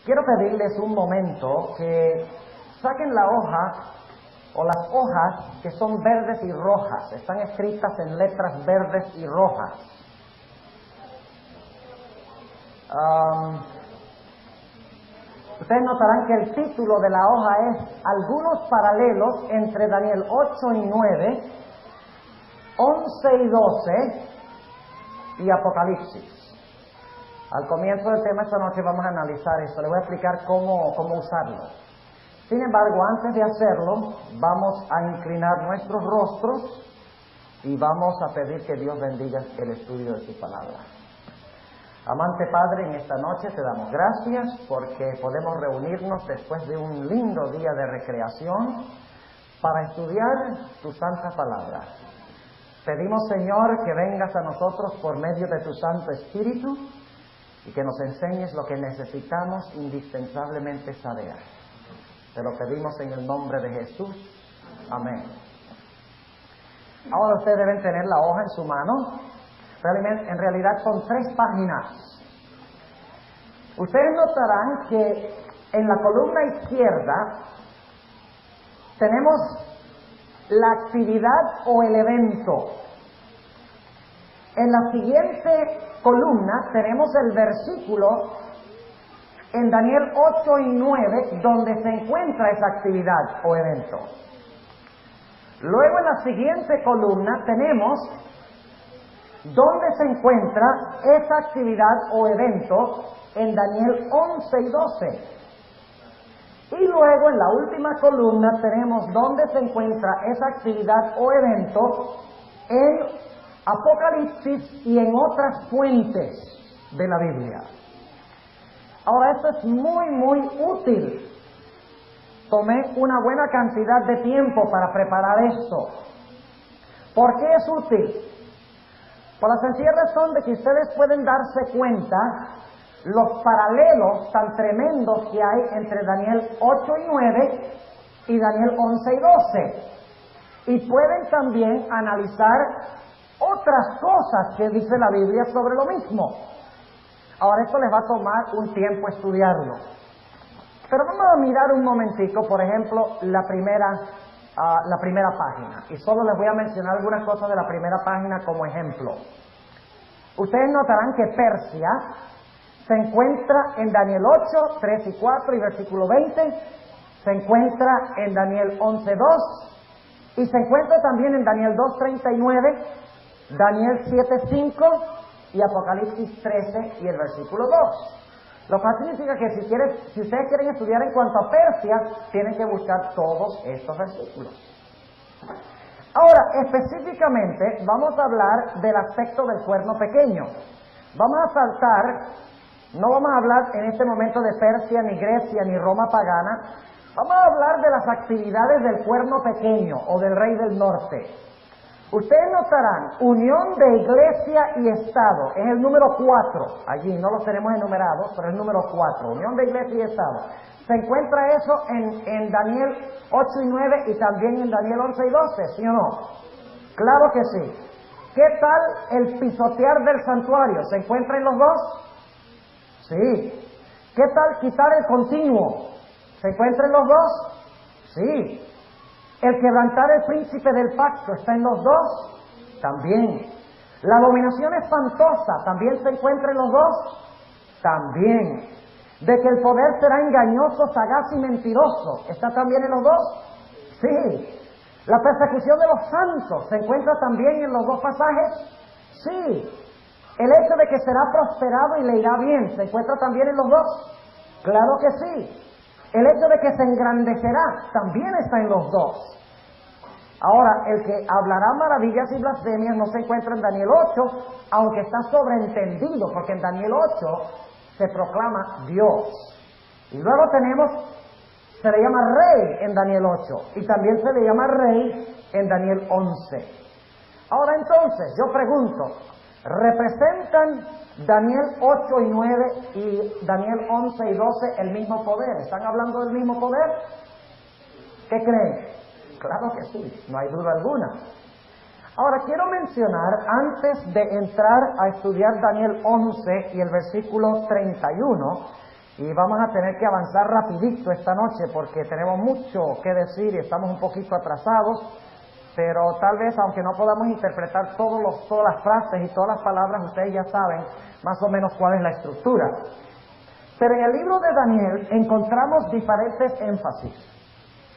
Quiero pedirles un momento que saquen la hoja o las hojas que son verdes y rojas. Están escritas en letras verdes y rojas. Ustedes notarán que el título de la hoja es Algunos paralelos entre Daniel 8 y 9, 11 y 12 y Apocalipsis. Al comienzo del tema esta noche vamos a analizar esto. Les voy a explicar cómo usarlo. Sin embargo, antes de hacerlo, vamos a inclinar nuestros rostros y vamos a pedir que Dios bendiga el estudio de su palabra. Amante Padre, en esta noche te damos gracias porque podemos reunirnos después de un lindo día de recreación para estudiar tu santa palabra. Pedimos, Señor, que vengas a nosotros por medio de tu Santo Espíritu y que nos enseñes lo que necesitamos indispensablemente saber. Te lo pedimos en el nombre de Jesús. Amén. Ahora ustedes deben tener la hoja en su mano. En realidad son 3 páginas. Ustedes notarán que en la columna izquierda tenemos la actividad o el evento. En la siguiente columna tenemos el versículo en Daniel 8 y 9 donde se encuentra esa actividad o evento. Luego en la siguiente columna tenemos donde se encuentra esa actividad o evento en Daniel 11 y 12. Y luego en la última columna tenemos donde se encuentra esa actividad o evento en Apocalipsis y en otras fuentes de la Biblia. Ahora, esto es muy útil. Tomé una buena cantidad de tiempo para preparar esto. ¿Por qué es útil? Por la sencilla razón de que ustedes pueden darse cuenta los paralelos tan tremendos que hay entre Daniel 8 y 9 y Daniel 11 y 12. Y pueden también analizar otras cosas que dice la Biblia sobre lo mismo. Ahora, esto les va a tomar un tiempo estudiarlo. Pero vamos a mirar un momentico, por ejemplo, la primera página. Y solo les voy a mencionar algunas cosas de la primera página como ejemplo. Ustedes notarán que Persia se encuentra en Daniel 8, 3 y 4 y versículo 20. Se encuentra en Daniel 11, 2. Y se encuentra también en Daniel 2, 39, Daniel 7, 5 y Apocalipsis 13 y el versículo 2. Lo cual significa que si ustedes quieren estudiar en cuanto a Persia, tienen que buscar todos estos versículos. Ahora, específicamente, vamos a hablar del aspecto del cuerno pequeño. Vamos a saltar, no vamos a hablar en este momento de Persia, ni Grecia, ni Roma pagana. Vamos a hablar de las actividades del cuerno pequeño o del rey del norte. Ustedes notarán, unión de iglesia y Estado, es el número 4, allí no los tenemos enumerados, pero es el número 4, unión de iglesia y Estado. ¿Se encuentra eso en Daniel 8 y 9 y también en Daniel 11 y 12, sí o no? Claro que sí. ¿Qué tal el pisotear del santuario? ¿Se encuentra en los dos? Sí. ¿Qué tal quitar el continuo? ¿Se encuentra en los dos? Sí. ¿El quebrantar el príncipe del pacto está en los dos? También. ¿La abominación espantosa también se encuentra en los dos? También. ¿De que el poder será engañoso, sagaz y mentiroso está también en los dos? Sí. ¿La persecución de los santos se encuentra también en los dos pasajes? Sí. ¿El hecho de que será prosperado y le irá bien se encuentra también en los dos? Claro que sí. El hecho de que se engrandecerá también está en los dos. Ahora, el que hablará maravillas y blasfemias no se encuentra en Daniel 8, aunque está sobreentendido, porque en Daniel 8 se proclama Dios. Y luego se le llama rey en Daniel 8, y también se le llama rey en Daniel 11. Ahora entonces, yo pregunto, ¿representan Daniel 8 y 9 y Daniel 11 y 12 el mismo poder? ¿Están hablando del mismo poder? ¿Qué creen? Claro que sí, no hay duda alguna. Ahora quiero mencionar, antes de entrar a estudiar Daniel 11 y el versículo 31, Y vamos a tener que avanzar rapidito esta noche porque tenemos mucho que decir y estamos un poquito atrasados, pero tal vez aunque no podamos interpretar todas las frases y todas las palabras, ustedes ya saben más o menos cuál es la estructura. Pero en el libro de Daniel encontramos diferentes énfasis.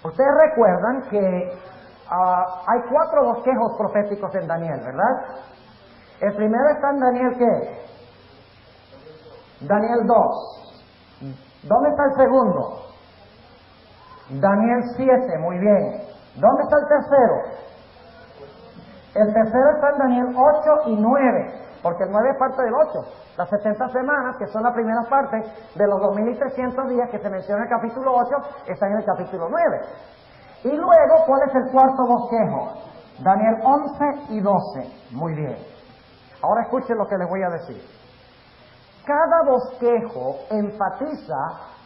Ustedes recuerdan que hay 4 bosquejos proféticos en Daniel, ¿verdad? El primero está en Daniel, ¿qué? Daniel 2. ¿Dónde está el segundo? Daniel 7, muy bien. ¿Dónde está el tercero? El tercero está en Daniel 8 y 9, porque el 9 es parte del 8. Las 70 semanas, que son la primera parte de los 2300 días que se menciona en el capítulo 8, están en el capítulo 9. Y luego, ¿cuál es el cuarto bosquejo? Daniel 11 y 12. Muy bien. Ahora escuchen lo que les voy a decir. Cada bosquejo enfatiza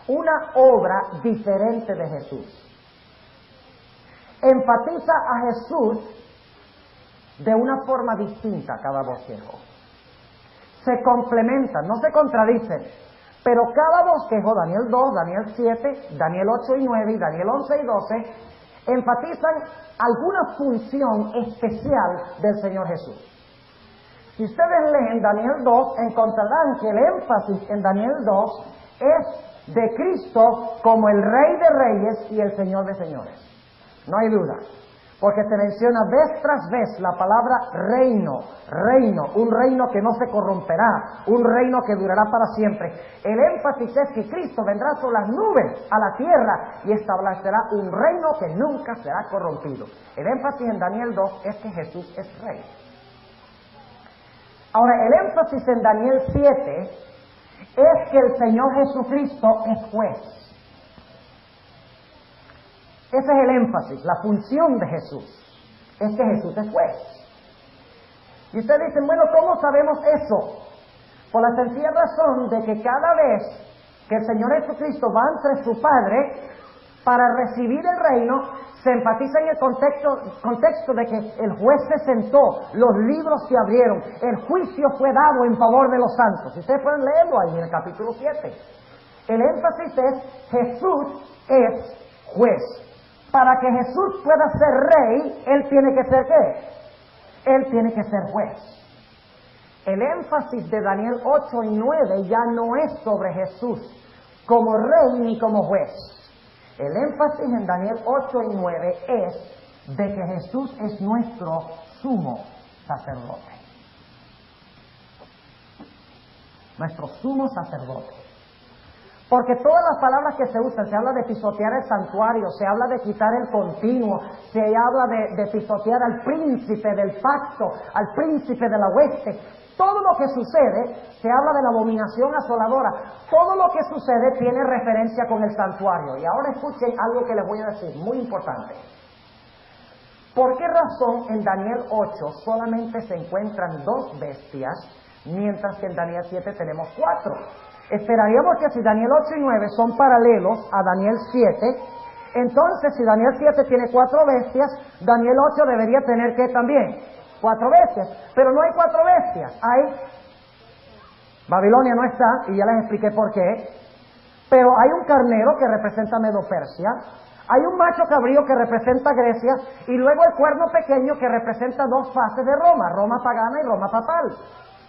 una obra diferente de Jesús. Enfatiza a Jesús de una forma distinta cada bosquejo. Se complementan, no se contradicen, pero cada bosquejo, Daniel 2, Daniel 7, Daniel 8 y 9 y Daniel 11 y 12, enfatizan alguna función especial del Señor Jesús. Si ustedes leen Daniel 2, encontrarán que el énfasis en Daniel 2 es de Cristo como el Rey de Reyes y el Señor de Señores. No hay duda, porque se menciona vez tras vez la palabra reino, un reino que no se corromperá, un reino que durará para siempre. El énfasis es que Cristo vendrá sobre las nubes a la tierra y establecerá un reino que nunca será corrompido. El énfasis en Daniel 2 es que Jesús es Rey. Ahora, el énfasis en Daniel 7 es que el Señor Jesucristo es juez. Ese es el énfasis, la función de Jesús, es que Jesús es juez. Y ustedes dicen, bueno, ¿cómo sabemos eso? Por la sencilla razón de que cada vez que el Señor Jesucristo va ante su Padre para recibir el reino, se enfatiza en el contexto de que el juez se sentó, los libros se abrieron, el juicio fue dado en favor de los santos. Ustedes pueden leerlo ahí en el capítulo 7. El énfasis es, Jesús es juez. Para que Jesús pueda ser rey, Él tiene que ser ¿qué? Él tiene que ser juez. El énfasis de Daniel 8 y 9 ya no es sobre Jesús como rey ni como juez. El énfasis en Daniel 8 y 9 es de que Jesús es nuestro sumo sacerdote. Nuestro sumo sacerdote. Porque todas las palabras que se usan, se habla de pisotear el santuario, se habla de quitar el continuo, se habla de pisotear al príncipe del pacto, al príncipe de la hueste. Todo lo que sucede, se habla de la abominación asoladora. Todo lo que sucede tiene referencia con el santuario. Y ahora escuchen algo que les voy a decir, muy importante. ¿Por qué razón en Daniel 8 solamente se encuentran 2 bestias, mientras que en Daniel 7 tenemos 4? Esperaríamos que si Daniel 8 y 9 son paralelos a Daniel 7, entonces si Daniel 7 tiene 4 bestias, Daniel 8 debería tener ¿qué también? 4 bestias. Pero no hay 4 bestias. Babilonia no está, y ya les expliqué por qué. Pero hay un carnero que representa Medo-Persia, hay un macho cabrío que representa Grecia, y luego el cuerno pequeño que representa 2 fases de Roma, Roma pagana y Roma papal.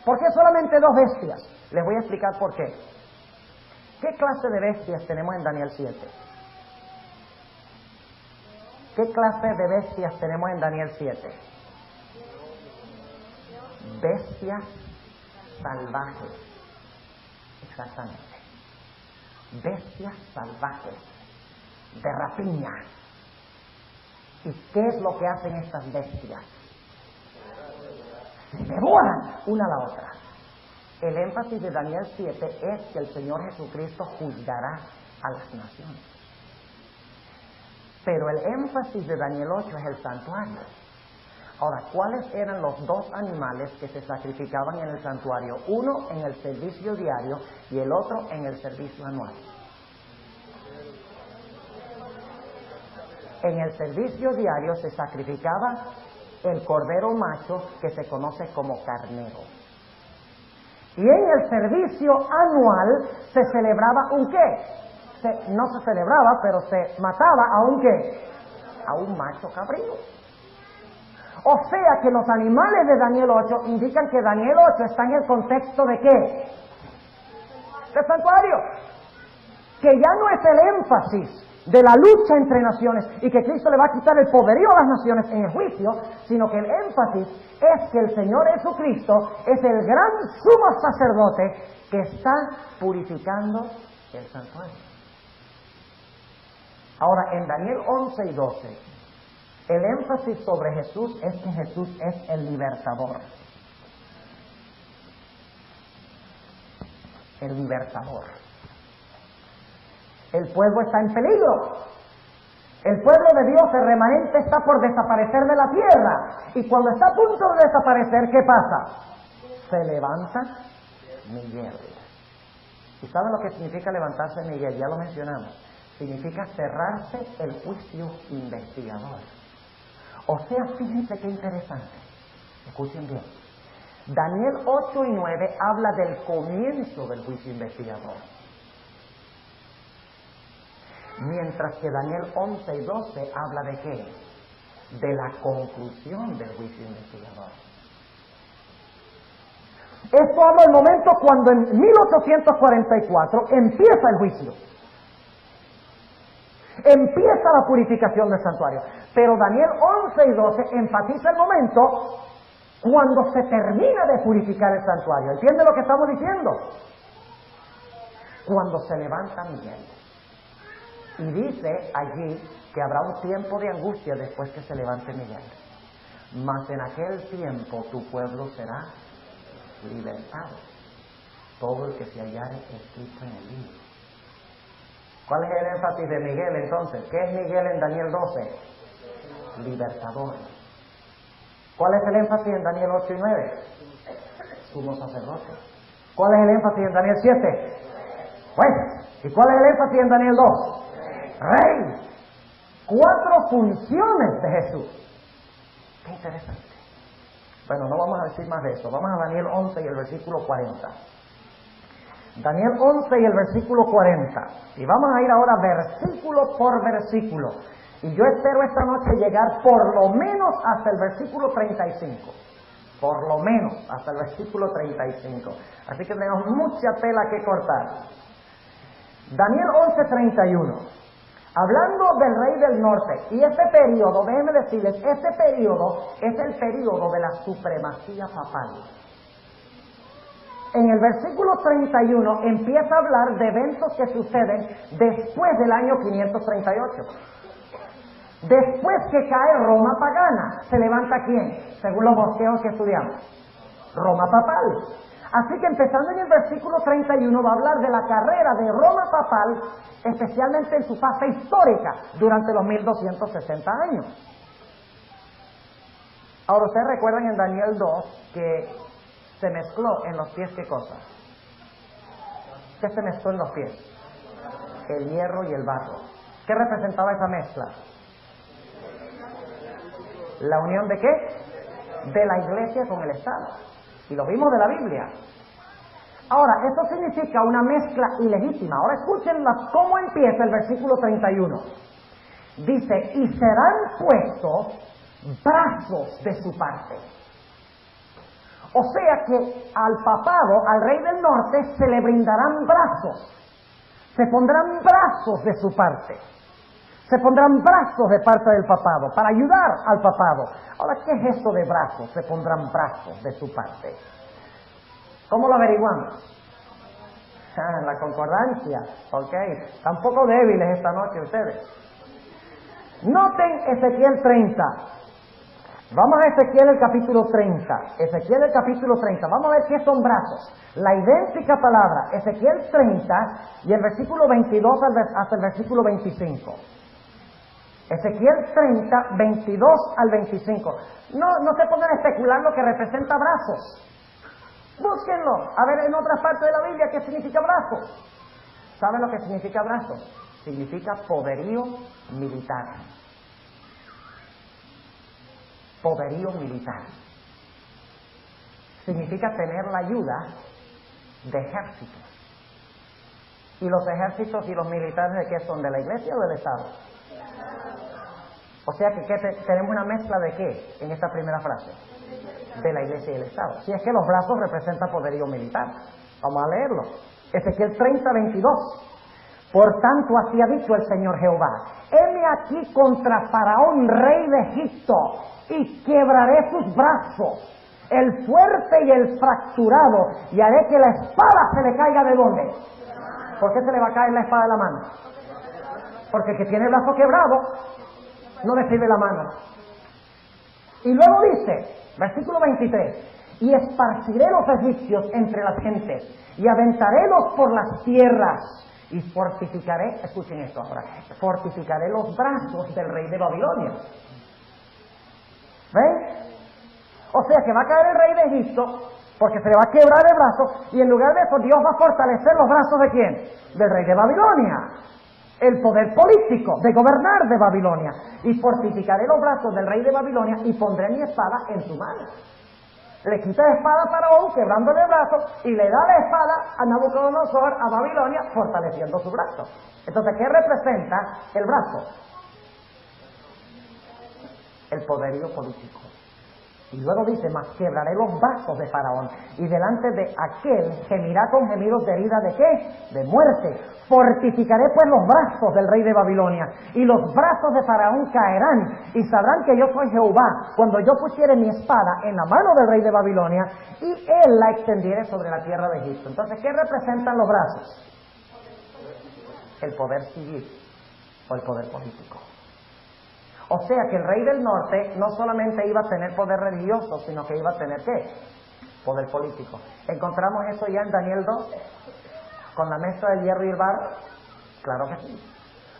¿Por qué solamente 2 bestias? Les voy a explicar por qué. ¿Qué clase de bestias tenemos en Daniel 7? ¿Qué clase de bestias tenemos en Daniel 7? Bestias salvajes. Exactamente. Bestias salvajes. De rapiña. ¿Y qué es lo que hacen estas bestias? Se devoran una a la otra. El énfasis de Daniel 7 es que el Señor Jesucristo juzgará a las naciones. Pero el énfasis de Daniel 8 es el santuario. Ahora, ¿cuáles eran los 2 animales que se sacrificaban en el santuario? Uno en el servicio diario y el otro en el servicio anual. En el servicio diario se sacrificaba el cordero macho que se conoce como carnero. Y en el servicio anual se celebraba un qué. No se celebraba, pero se mataba a un qué. A un macho cabrío. O sea que los animales de Daniel 8 indican que Daniel 8 está en el contexto de qué. Del santuario. Que ya no es el énfasis de la lucha entre naciones y que Cristo le va a quitar el poderío a las naciones en el juicio, sino que el énfasis es que el Señor Jesucristo es el gran sumo sacerdote que está purificando el santuario. Ahora, en Daniel 11 y 12, el énfasis sobre Jesús es que Jesús es el libertador. El libertador. El pueblo está en peligro. El pueblo de Dios, el remanente, está por desaparecer de la tierra. Y cuando está a punto de desaparecer, ¿qué pasa? Se levanta Miguel. ¿Y saben lo que significa levantarse Miguel? Ya lo mencionamos. Significa cerrarse el juicio investigador. O sea, fíjense qué interesante. Escuchen bien. Daniel 8 y 9 habla del comienzo del juicio investigador. Mientras que Daniel 11 y 12 habla de qué? De la conclusión del juicio investigador. Esto habla del momento cuando en 1844 empieza el juicio. Empieza la purificación del santuario. Pero Daniel 11 y 12 enfatiza el momento cuando se termina de purificar el santuario. ¿Entiende lo que estamos diciendo? Cuando se levanta Miguel. Y dice allí que habrá un tiempo de angustia después que se levante Miguel. Mas en aquel tiempo tu pueblo será libertado. Todo el que se hallare escrito en el libro. ¿Cuál es el énfasis de Miguel entonces? ¿Qué es Miguel en Daniel 12? Libertador. ¿Cuál es el énfasis en Daniel 8 y 9? Sumo sacerdote. ¿Cuál es el énfasis en Daniel 7? Juez. ¿Y cuál es el énfasis en Daniel 2? Rey. 4 funciones de Jesús. Qué interesante. Bueno, no vamos a decir más de eso. Vamos a Daniel 11 y el versículo 40. Daniel 11 y el versículo 40. Y vamos a ir ahora versículo por versículo. Y yo espero esta noche llegar por lo menos hasta el versículo 35. Por lo menos hasta el versículo 35. Así que tenemos mucha tela que cortar. Daniel 11:31. Hablando del rey del norte, y este periodo, déjenme decirles, este periodo es el periodo de la supremacía papal. En el versículo 31 empieza a hablar de eventos que suceden después del año 538. Después que cae Roma pagana, ¿se levanta quién? Según los bosqueos que estudiamos. Roma papal. Así que empezando en el versículo 31 va a hablar de la carrera de Roma papal, especialmente en su fase histórica, durante los 1260 años. Ahora, ustedes recuerdan en Daniel 2 que se mezcló en los pies, ¿qué cosa? ¿Qué se mezcló en los pies? El hierro y el barro. ¿Qué representaba esa mezcla? ¿La unión de qué? De la iglesia con el Estado. Y lo vimos de la Biblia. Ahora, esto significa una mezcla ilegítima. Ahora escuchen cómo empieza el versículo 31. Dice, y serán puestos brazos de su parte. O sea que al papado, al rey del norte, se le brindarán brazos. Se pondrán brazos de su parte. Se pondrán brazos de parte del papado para ayudar al papado. Ahora, ¿qué es eso de brazos? Se pondrán brazos de su parte. ¿Cómo lo averiguamos? La concordancia. Ok. Están un poco débiles esta noche ustedes. Noten Ezequiel 30. Vamos a Ezequiel el capítulo 30. Ezequiel el capítulo 30. Vamos a ver qué son brazos. La idéntica palabra. Ezequiel 30 y el versículo 22 hasta el versículo 25. Ezequiel 30, 22 al 25. No se pongan a especular lo que representa brazos. Búsquenlo. A ver en otras partes de la Biblia qué significa brazos. ¿Saben lo que significa brazos? Significa poderío militar. Poderío militar. Significa tener la ayuda de ejércitos. ¿Y los ejércitos y los militares de qué son? ¿De la iglesia o del Estado? O sea que tenemos una mezcla de qué en esta primera frase. De la iglesia y el Estado. Si es que los brazos representan poderío militar. Vamos a leerlo. Ezequiel 30:22. Por tanto, así ha dicho el Señor Jehová: heme aquí contra Faraón, rey de Egipto, y quebraré sus brazos, el fuerte y el fracturado, y haré que la espada se le caiga ¿de dónde? ¿Por qué se le va a caer la espada de la mano? Porque el que tiene el brazo quebrado no le sirve la mano. Y luego dice, versículo 23, y esparciré los egipcios entre las gentes, y aventarélos por las tierras, y fortificaré, escuchen esto ahora, fortificaré los brazos del rey de Babilonia. ¿Ven? O sea que va a caer el rey de Egipto, porque se le va a quebrar el brazo, y en lugar de eso Dios va a fortalecer los brazos ¿de quién? Del rey de Babilonia. El poder político de gobernar de Babilonia. Y fortificaré los brazos del rey de Babilonia y pondré mi espada en su mano. Le quita la espada a Faraón, quebrándole el brazo, y le da la espada a Nabucodonosor, a Babilonia, fortaleciendo su brazo. Entonces, ¿qué representa el brazo? El poderío político. Y luego dice, mas quebraré los brazos de Faraón, y delante de aquel gemirá con gemidos de herida ¿de qué? De muerte. Fortificaré pues los brazos del rey de Babilonia, y los brazos de Faraón caerán, y sabrán que yo soy Jehová, cuando yo pusiere mi espada en la mano del rey de Babilonia, y él la extendiere sobre la tierra de Egipto. Entonces, ¿qué representan los brazos? El poder civil, o el poder político. O sea que el rey del norte no solamente iba a tener poder religioso, sino que iba a tener ¿qué? Poder político. ¿Encontramos eso ya en Daniel 2? ¿Con la mesa del hierro y el barro? Claro que sí.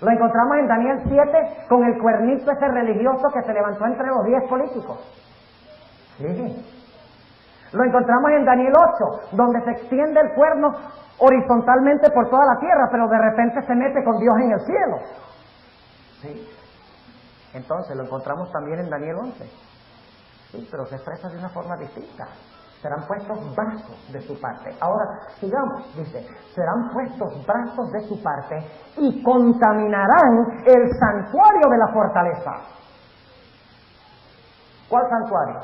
Lo encontramos en Daniel 7 con el cuernito ese religioso que se levantó entre los 10 políticos. Sí. Lo encontramos en Daniel 8, donde se extiende el cuerno horizontalmente por toda la tierra, pero de repente se mete con Dios en el cielo. Sí. Entonces lo encontramos también en Daniel 11. Sí, pero se expresa de una forma distinta. Serán puestos brazos de su parte. Ahora, sigamos, dice, serán puestos brazos de su parte y contaminarán el santuario de la fortaleza. ¿Cuál santuario?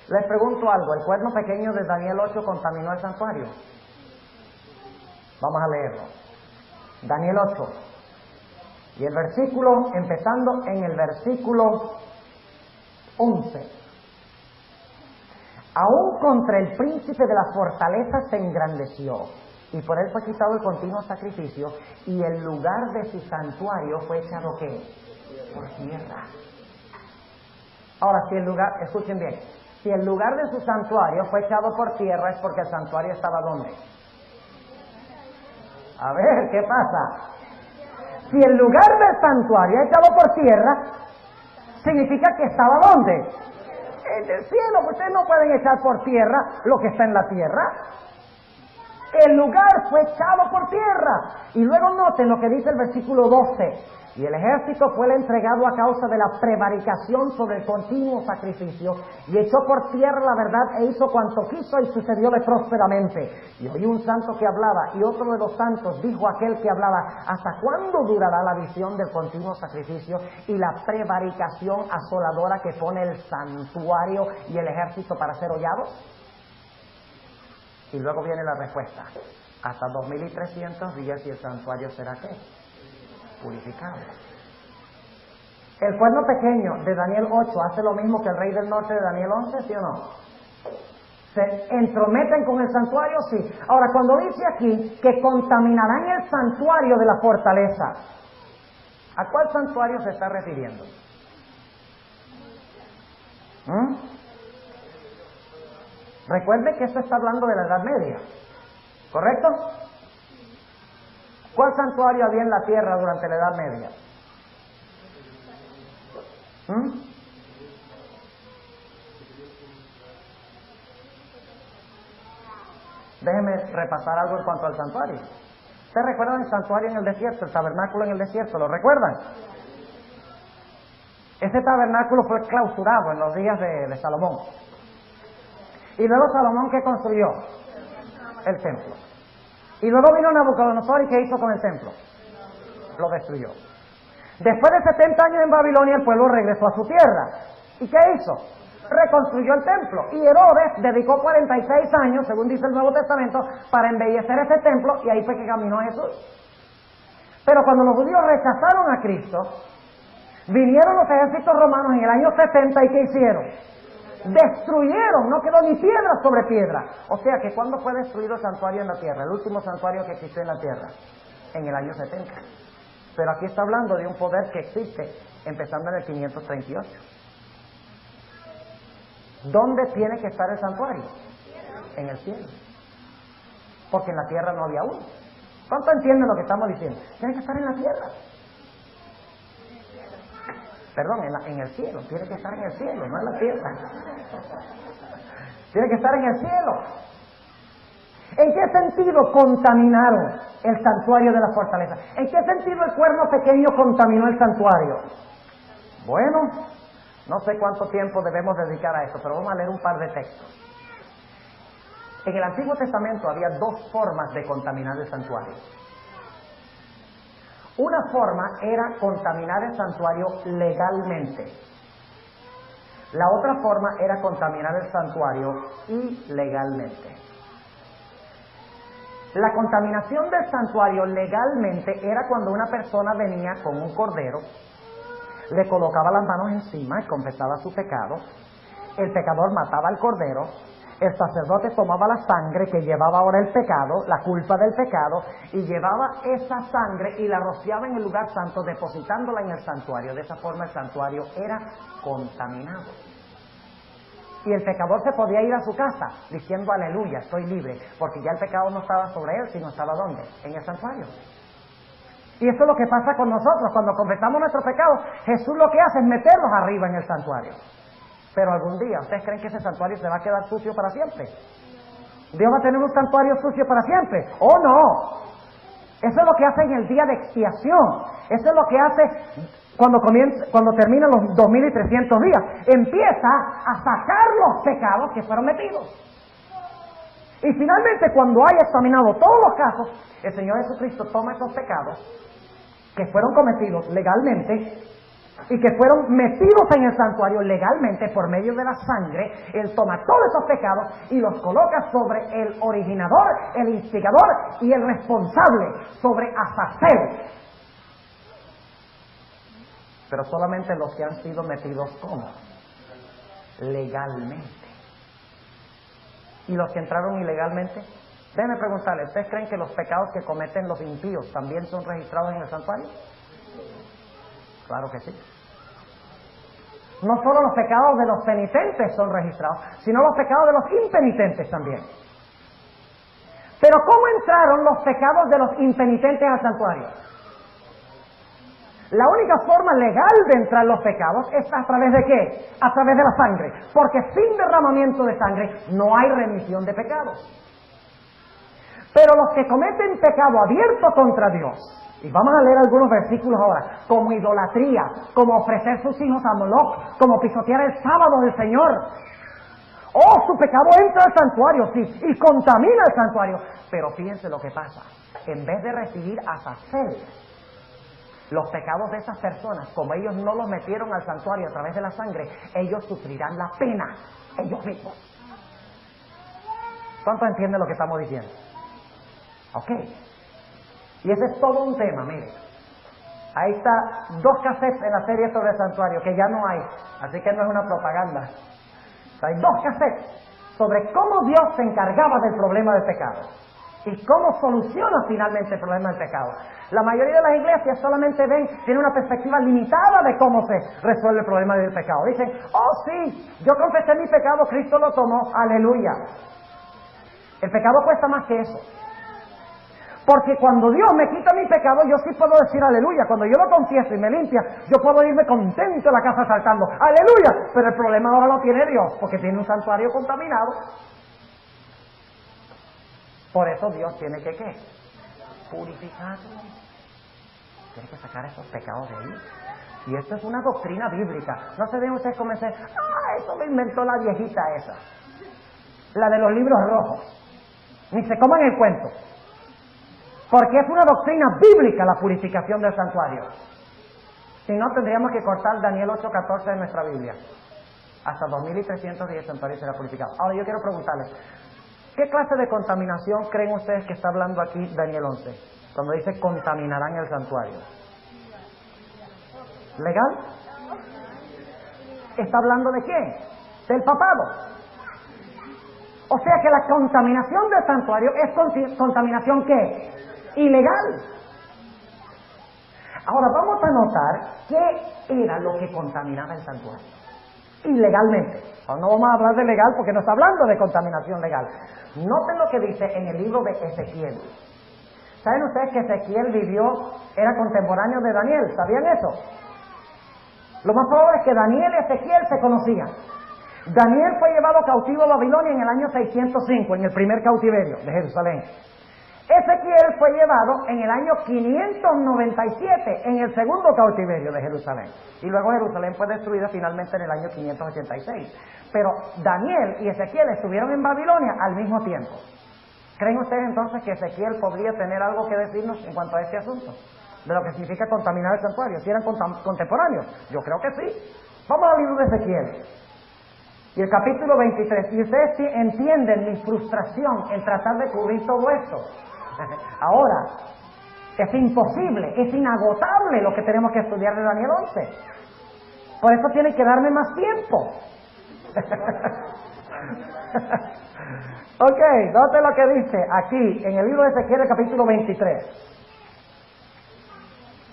Les pregunto algo, ¿el cuerno pequeño de Daniel 8 contaminó el santuario? Vamos a leerlo. Daniel 8. Y el versículo, empezando en el versículo 11. Aún contra el príncipe de la fortaleza se engrandeció, y por él fue quitado el continuo sacrificio, y el lugar de su santuario fue echado ¿qué? Por tierra. Ahora, si el lugar, escuchen bien, si el lugar de su santuario fue echado por tierra, es porque el santuario estaba ¿dónde? A ver, ¿qué pasa? Si el lugar del santuario es echado por tierra, significa que estaba ¿dónde? En el cielo. Ustedes no pueden echar por tierra lo que está en la tierra. El lugar fue echado por tierra. Y luego noten lo que dice el versículo 12. Y el ejército fue entregado a causa de la prevaricación sobre el continuo sacrificio, y echó por tierra la verdad e hizo cuanto quiso, y sucedióle prósperamente. Y oí un santo que hablaba, y otro de los santos dijo a aquel que hablaba: ¿hasta cuándo durará la visión del continuo sacrificio y la prevaricación asoladora que pone el santuario y el ejército para ser hollados? Y luego viene la respuesta: hasta 2300 días, y el santuario será ¿qué? Purificado. El cuerno pequeño de Daniel 8 hace lo mismo que el rey del norte de Daniel 11, ¿sí o no? ¿Se entrometen con el santuario? Sí. Ahora, cuando dice aquí que contaminarán el santuario de la fortaleza, ¿a cuál santuario se está refiriendo? Recuerde que esto está hablando de la Edad Media, ¿correcto? ¿Cuál santuario había en la tierra durante la Edad Media? Déjeme repasar algo en cuanto al santuario. ¿Ustedes recuerdan el santuario en el desierto, el tabernáculo en el desierto? ¿Lo recuerdan? Ese tabernáculo fue clausurado en los días de Salomón. Y luego Salomón, ¿qué construyó? El templo. Y luego vino Nabucodonosor, ¿y qué hizo con el templo? Lo destruyó. Después de 70 años en Babilonia, el pueblo regresó a su tierra. ¿Y qué hizo? Reconstruyó el templo. Y Herodes dedicó 46 años, según dice el Nuevo Testamento, para embellecer ese templo, y ahí fue que caminó Jesús. Pero cuando los judíos rechazaron a Cristo, vinieron los ejércitos romanos en el año 70, ¿y qué hicieron? Destruyeron, no quedó ni piedra sobre piedra. O sea que ¿cuándo fue destruido el santuario en la tierra? El último santuario que existió en la tierra, en el año 70. Pero aquí está hablando de un poder que existe empezando en el 538. ¿Dónde tiene que estar el santuario? En el cielo. Porque en la tierra no había uno. ¿Cuánto entienden lo que estamos diciendo? Tiene que estar en la tierra. Perdón, en el cielo. Tiene que estar en el cielo, no en la tierra. Tiene que estar en el cielo. ¿En qué sentido contaminaron el santuario de la fortaleza? ¿En qué sentido el cuerno pequeño contaminó el santuario? Bueno, no sé cuánto tiempo debemos dedicar a esto, pero vamos a leer un par de textos. En el Antiguo Testamento había dos formas de contaminar el santuario. Una forma era contaminar el santuario legalmente. La otra forma era contaminar el santuario ilegalmente. La contaminación del santuario legalmente era cuando una persona venía con un cordero, le colocaba las manos encima y confesaba su pecado, el pecador mataba al cordero, el sacerdote tomaba la sangre que llevaba ahora el pecado, la culpa del pecado, y llevaba esa sangre y la rociaba en el lugar santo, depositándola en el santuario. De esa forma el santuario era contaminado. Y el pecador se podía ir a su casa diciendo aleluya, estoy libre, porque ya el pecado no estaba sobre él, sino estaba ¿dónde? En el santuario. Y eso es lo que pasa con nosotros, cuando confesamos nuestros pecados, Jesús lo que hace es meterlos arriba en el santuario. Pero algún día, ¿ustedes creen que ese santuario se va a quedar sucio para siempre? ¿Dios va a tener un santuario sucio para siempre? ¡Oh, no! Eso es lo que hace en el día de expiación. Eso es lo que hace cuando terminan los 2300 días. Empieza a sacar los pecados que fueron metidos. Y finalmente, cuando haya examinado todos los casos, el Señor Jesucristo toma esos pecados que fueron cometidos legalmente y que fueron metidos en el santuario legalmente por medio de la sangre. Él toma todos esos pecados y los coloca sobre el originador, el instigador y el responsable, sobre Azazel. Pero solamente los que han sido metidos ¿cómo? Legalmente. ¿Y los que entraron ilegalmente? Déjenme preguntarles, ¿ustedes creen que los pecados que cometen los impíos también son registrados en el santuario? Claro que sí. No solo los pecados de los penitentes son registrados, sino los pecados de los impenitentes también. Pero ¿cómo entraron los pecados de los impenitentes al santuario? La única forma legal de entrar los pecados es a través de ¿qué? A través de la sangre. Porque sin derramamiento de sangre no hay remisión de pecados. Pero los que cometen pecado abierto contra Dios, y vamos a leer algunos versículos ahora, como idolatría, como ofrecer sus hijos a Moloch, como pisotear el sábado del Señor. Oh, su pecado entra al santuario, sí, y contamina el santuario. Pero fíjense lo que pasa. En vez de recibir Azazel, los pecados de esas personas, como ellos no los metieron al santuario a través de la sangre, ellos sufrirán la pena, ellos mismos. ¿Cuántos entienden lo que estamos diciendo? Ok. Y ese es todo un tema, mire. Ahí está 2 cassettes en la serie sobre el santuario, que ya no hay, así que no es una propaganda. Hay 2 cassettes sobre cómo Dios se encargaba del problema del pecado y cómo soluciona finalmente el problema del pecado. La mayoría de las iglesias solamente tienen una perspectiva limitada de cómo se resuelve el problema del pecado. Dicen, oh sí, yo confesé mi pecado, Cristo lo tomó, aleluya. El pecado cuesta más que eso. Porque cuando Dios me quita mi pecado, yo sí puedo decir aleluya. Cuando yo lo confieso y me limpia, yo puedo irme contento a la casa saltando, aleluya. Pero el problema ahora lo tiene Dios, porque tiene un santuario contaminado. Por eso Dios tiene que ¿qué? Purificarlo. Tiene que sacar esos pecados de ahí. Y esto es una doctrina bíblica. No se den ustedes convencer, eso lo inventó la viejita esa. la de los libros rojos. Ni se coman el cuento. Porque es una doctrina bíblica la purificación del santuario. Si no, tendríamos que cortar Daniel 8:14 de nuestra Biblia. Hasta 2310 santuarios será purificado. Ahora yo quiero preguntarles, ¿qué clase de contaminación creen ustedes que está hablando aquí Daniel 11? Cuando dice contaminarán el santuario. ¿Legal? ¿Está hablando de qué? Del papado. O sea que la contaminación del santuario es contaminación ¿qué? Ilegal. Ahora vamos a notar qué era lo que contaminaba el santuario. Ilegalmente. Ahora no vamos a hablar de legal porque no está hablando de contaminación legal. Noten lo que dice en el libro de Ezequiel. ¿Saben ustedes que Ezequiel era contemporáneo de Daniel? ¿Sabían eso? Lo más probable es que Daniel y Ezequiel se conocían. Daniel fue llevado cautivo a Babilonia en el año 605, en el primer cautiverio de Jerusalén. Ezequiel fue llevado en el año 597, en el segundo cautiverio de Jerusalén. Y luego Jerusalén fue destruida finalmente en el año 586. Pero Daniel y Ezequiel estuvieron en Babilonia al mismo tiempo. ¿Creen ustedes entonces que Ezequiel podría tener algo que decirnos en cuanto a este asunto? De lo que significa contaminar el santuario. ¿Si eran contemporáneos? Yo creo que sí. Vamos al libro de Ezequiel. Y el capítulo 23. Y ustedes entienden mi frustración en tratar de cubrir todo esto. Ahora, es imposible, es inagotable lo que tenemos que estudiar de Daniel 11. Por eso tienen que darme más tiempo. Ok, note lo que dice aquí en el libro de Ezequiel, el capítulo 23.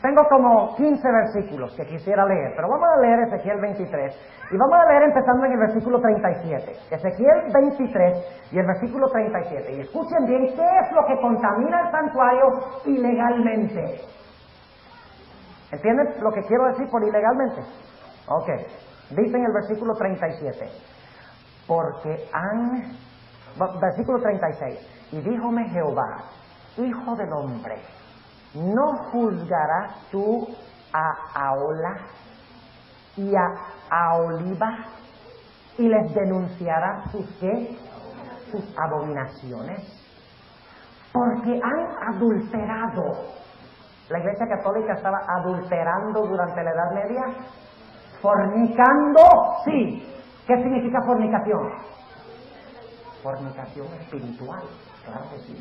Tengo como 15 versículos que quisiera leer, pero vamos a leer Ezequiel 23 y vamos a leer empezando en el versículo 37. Ezequiel 23 y el versículo 37. Y escuchen bien qué es lo que contamina el santuario ilegalmente. ¿Entienden lo que quiero decir por ilegalmente? Ok, dice en el versículo 37. Versículo 36. Y díjome Jehová, hijo del hombre, ¿no juzgarás tú a Ahola y a Aholiba y les denunciarás sus ¿qué? Sus abominaciones? Porque han adulterado. La Iglesia Católica estaba adulterando durante la Edad Media. Fornicando, sí. ¿Qué significa fornicación? Fornicación espiritual, claro que sí.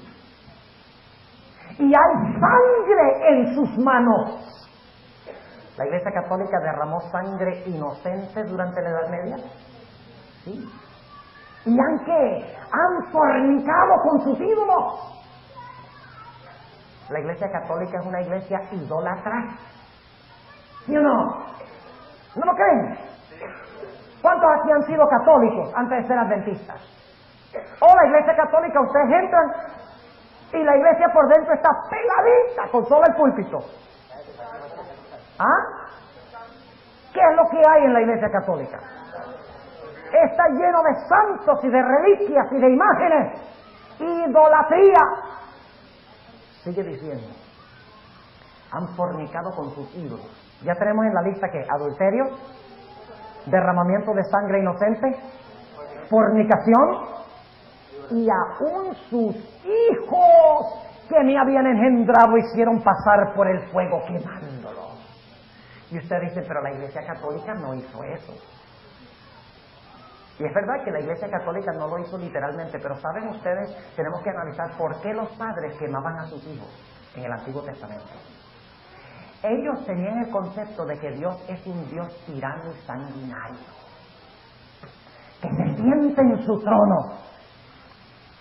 Y hay sangre en sus manos. ¿La Iglesia Católica derramó sangre inocente durante la Edad Media? Sí. ¿Y han fornicado con sus ídolos? La Iglesia Católica es una iglesia idólatra. ¿Sí o no? ¿No lo creen? ¿Cuántos aquí han sido católicos antes de ser adventistas? La Iglesia Católica, ustedes entran y la iglesia por dentro está pegadita con solo el púlpito. ¿Ah? ¿Qué es lo que hay en la Iglesia Católica? Está lleno de santos y de reliquias y de imágenes. Idolatría. Sigue diciendo. Han fornicado con sus ídolos. Ya tenemos en la lista ¿qué? Adulterio, derramamiento de sangre inocente, fornicación, y aún sus hijos que me habían engendrado hicieron pasar por el fuego quemándolos. Y usted dice, pero la Iglesia Católica no hizo eso. Y es verdad que la Iglesia Católica no lo hizo literalmente, pero saben ustedes, tenemos que analizar por qué los padres quemaban a sus hijos en el Antiguo Testamento. Ellos tenían el concepto de que Dios es un Dios tirano y sanguinario, que se siente en su trono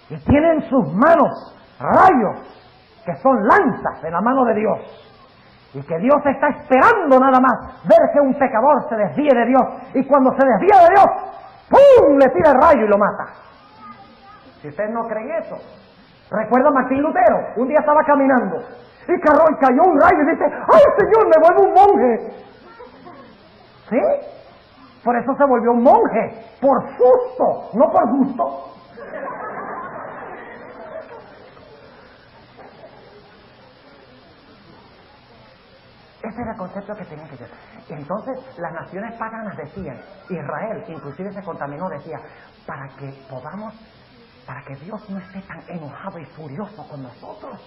y tiene en sus manos rayos que son lanzas en la mano de Dios, y que Dios está esperando nada más ver que un pecador se desvíe de Dios, y cuando se desvía de Dios, ¡pum!, le tira el rayo y lo mata. Si ustedes no creen eso, recuerda a Martín Lutero. Un día estaba caminando y cayó un rayo y dice, ¡ay, Señor, me vuelvo un monje! ¿Sí? Por eso se volvió un monje, por susto, no por gusto. Ese era el concepto que tenían que tener. Y entonces las naciones paganas decían, Israel, que inclusive se contaminó, decía, para que podamos para que Dios no esté tan enojado y furioso con nosotros,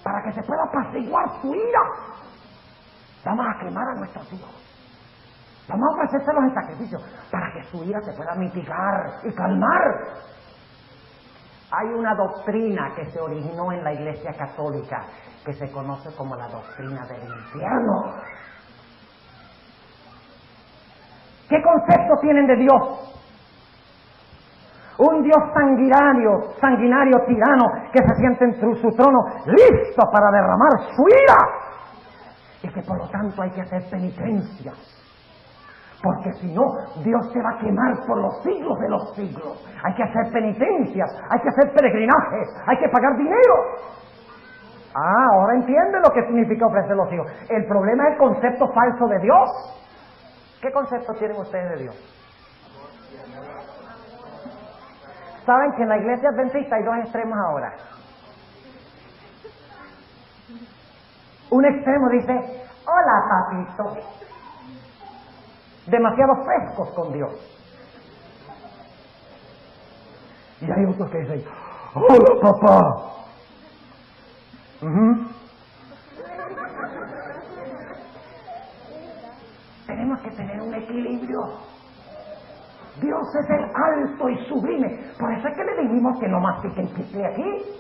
para que se pueda apaciguar su ira. Vamos a quemar a nuestros hijos, vamos a ofrecérselos en sacrificio, para que su ira se pueda mitigar y calmar. Hay una doctrina que se originó en la Iglesia Católica que se conoce como la doctrina del infierno. ¿Qué concepto tienen de Dios? Un Dios sanguinario, tirano, que se siente en su trono listo para derramar su ira. Y que por lo tanto hay que hacer penitencias. Porque si no, Dios te va a quemar por los siglos de los siglos. Hay que hacer penitencias, hay que hacer peregrinajes, hay que pagar dinero. Ahora entienden lo que significa ofrecer los hijos. El problema es el concepto falso de Dios. ¿Qué concepto tienen ustedes de Dios? Saben que en la iglesia adventista hay dos extremos ahora. Un extremo dice: hola papito, demasiado frescos con Dios. Y hay otros que dicen: hola papá. Tenemos que tener un equilibrio. Dios es el alto y sublime. Por eso es que le dijimos que no mastiquen chicle aquí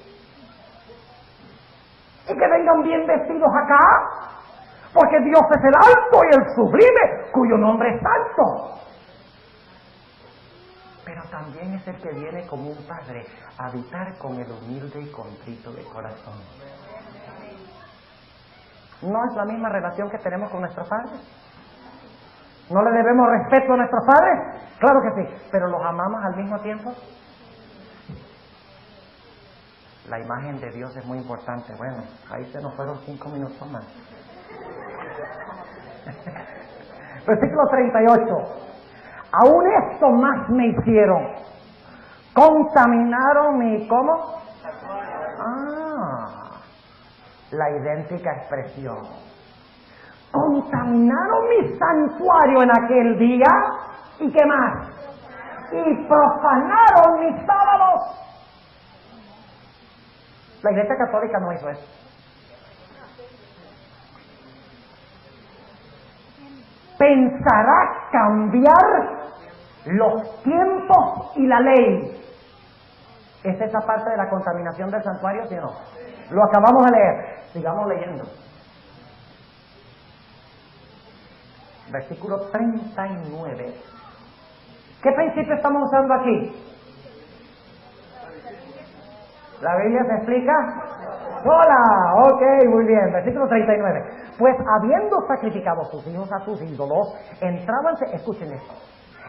y que vengan bien vestidos acá, porque Dios es el alto y el sublime, cuyo nombre es santo. Pero también es el que viene como un padre a habitar con el humilde y contrito de corazón. ¿No es la misma relación que tenemos con nuestros padres? ¿No le debemos respeto a nuestros padres? Claro que sí, pero ¿los amamos al mismo tiempo? La imagen de Dios es muy importante. Bueno, ahí se nos fueron 5 minutos más. Versículo 38. Aún esto más me hicieron. Contaminaron mi... ¿Cómo? La idéntica expresión. Contaminaron mi santuario en aquel día. ¿Y qué más? Y profanaron mis sábados. La Iglesia Católica no hizo eso. Pensará cambiar los tiempos y la ley. ¿Es esa parte de la contaminación del santuario, sí o no? Lo acabamos de leer. Sigamos leyendo. Versículo 39. ¿Qué principio estamos usando aquí? ¿La Biblia se explica? ¡Hola! Ok, muy bien. Versículo 39. Pues habiendo sacrificado sus hijos a sus ídolos, entrábanse, escuchen esto,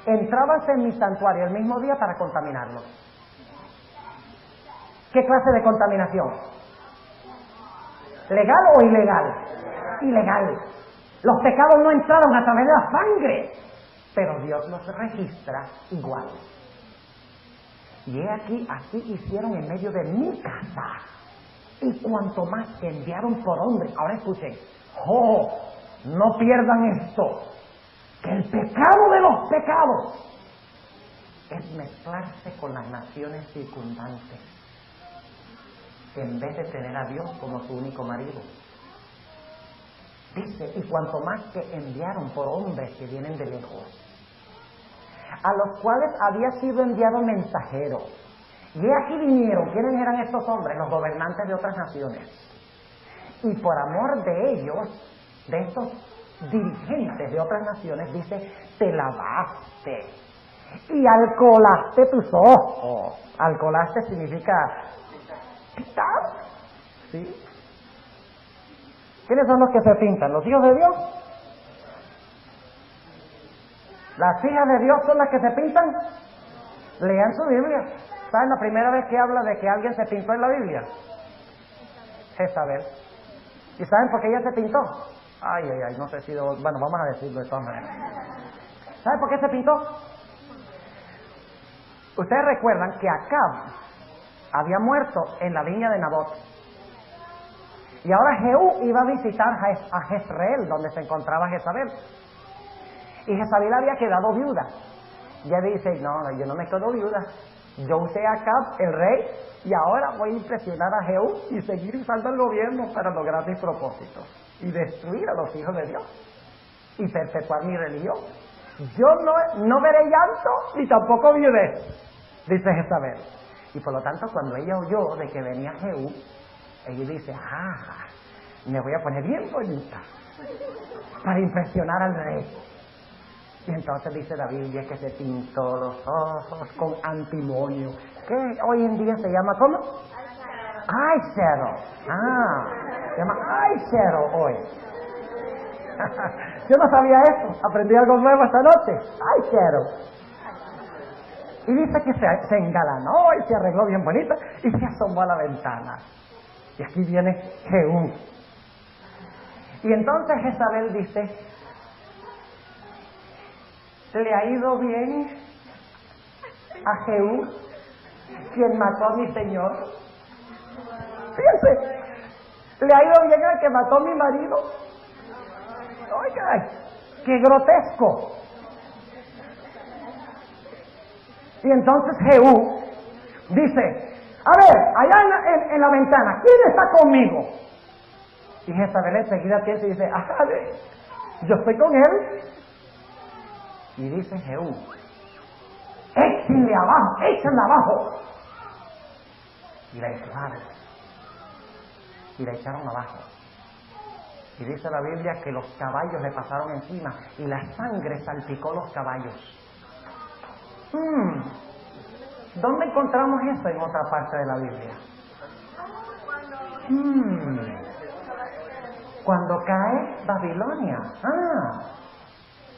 entrábanse en mi santuario el mismo día para contaminarlos. ¿Qué clase de contaminación? ¿Legal o ilegal? Ilegal. Los pecados no entraron a través de la sangre, pero Dios los registra igual. Y he aquí, así hicieron en medio de mi casa. Y cuanto más que enviaron por hombre. Ahora escuchen. No pierdan esto. Que el pecado de los pecados es mezclarse con las naciones circundantes, en vez de tener a Dios como su único marido. Dice, y cuanto más que enviaron por hombres que vienen de lejos, a los cuales había sido enviado mensajero. Y aquí vinieron. ¿Quiénes eran estos hombres? Los gobernantes de otras naciones. Y por amor de ellos, de estos dirigentes de otras naciones, dice, te lavaste y alcoholaste tus ojos. Alcoholaste significa pintar. ¿Sí? ¿Quiénes son los que se pintan? ¿Los hijos de Dios? ¿Las hijas de Dios son las que se pintan? Lean su Biblia. ¿Saben la primera vez que habla de que alguien se pintó en la Biblia? Jezabel. ¿Y saben por qué ella se pintó? Ay, no sé si... Bueno, vamos a decirlo de todas maneras. ¿Saben por qué se pintó? Ustedes recuerdan que Acab había muerto en la viña de Nabot. Y ahora Jehú iba a visitar a Jezreel, donde se encontraba Jezabel. Y Jezabel había quedado viuda. Y ella dice, no, yo no me quedo viuda. Yo usé a Acab, el rey, y ahora voy a impresionar a Jehú y seguir usando el gobierno para lograr mis propósitos y destruir a los hijos de Dios y perpetuar mi religión. Yo no veré llanto ni tampoco viudez, dice Jezabel. Y por lo tanto, cuando ella oyó de que venía Jehú, ella dice, me voy a poner bien bonita para impresionar al rey. Y entonces dice la Biblia que se pintó los ojos con antimonio, que hoy en día se llama, ¿cómo? Eyeshadow. Se llama eyeshadow hoy. Yo no sabía eso, aprendí algo nuevo esta noche. Eyeshadow. Y dice que se engalanó y se arregló bien bonita y se asomó a la ventana. Y aquí viene Jehú. Y entonces Jezabel dice, ¿le ha ido bien a Jehú, quien mató a mi señor? Fíjense, ¿le ha ido bien al que mató a mi marido? Oiga, qué grotesco. Y entonces Jehú dice, a ver, allá en la ventana, ¿quién está conmigo? Y Jezabel enseguida piensa y dice, yo estoy con él. Y dice Jehú, échenle abajo, échenle abajo. Y la empujaron. Y la echaron abajo. Y dice la Biblia que los caballos le pasaron encima y la sangre salpicó los caballos. ¿Dónde encontramos eso en otra parte de la Biblia? Cuando cae Babilonia.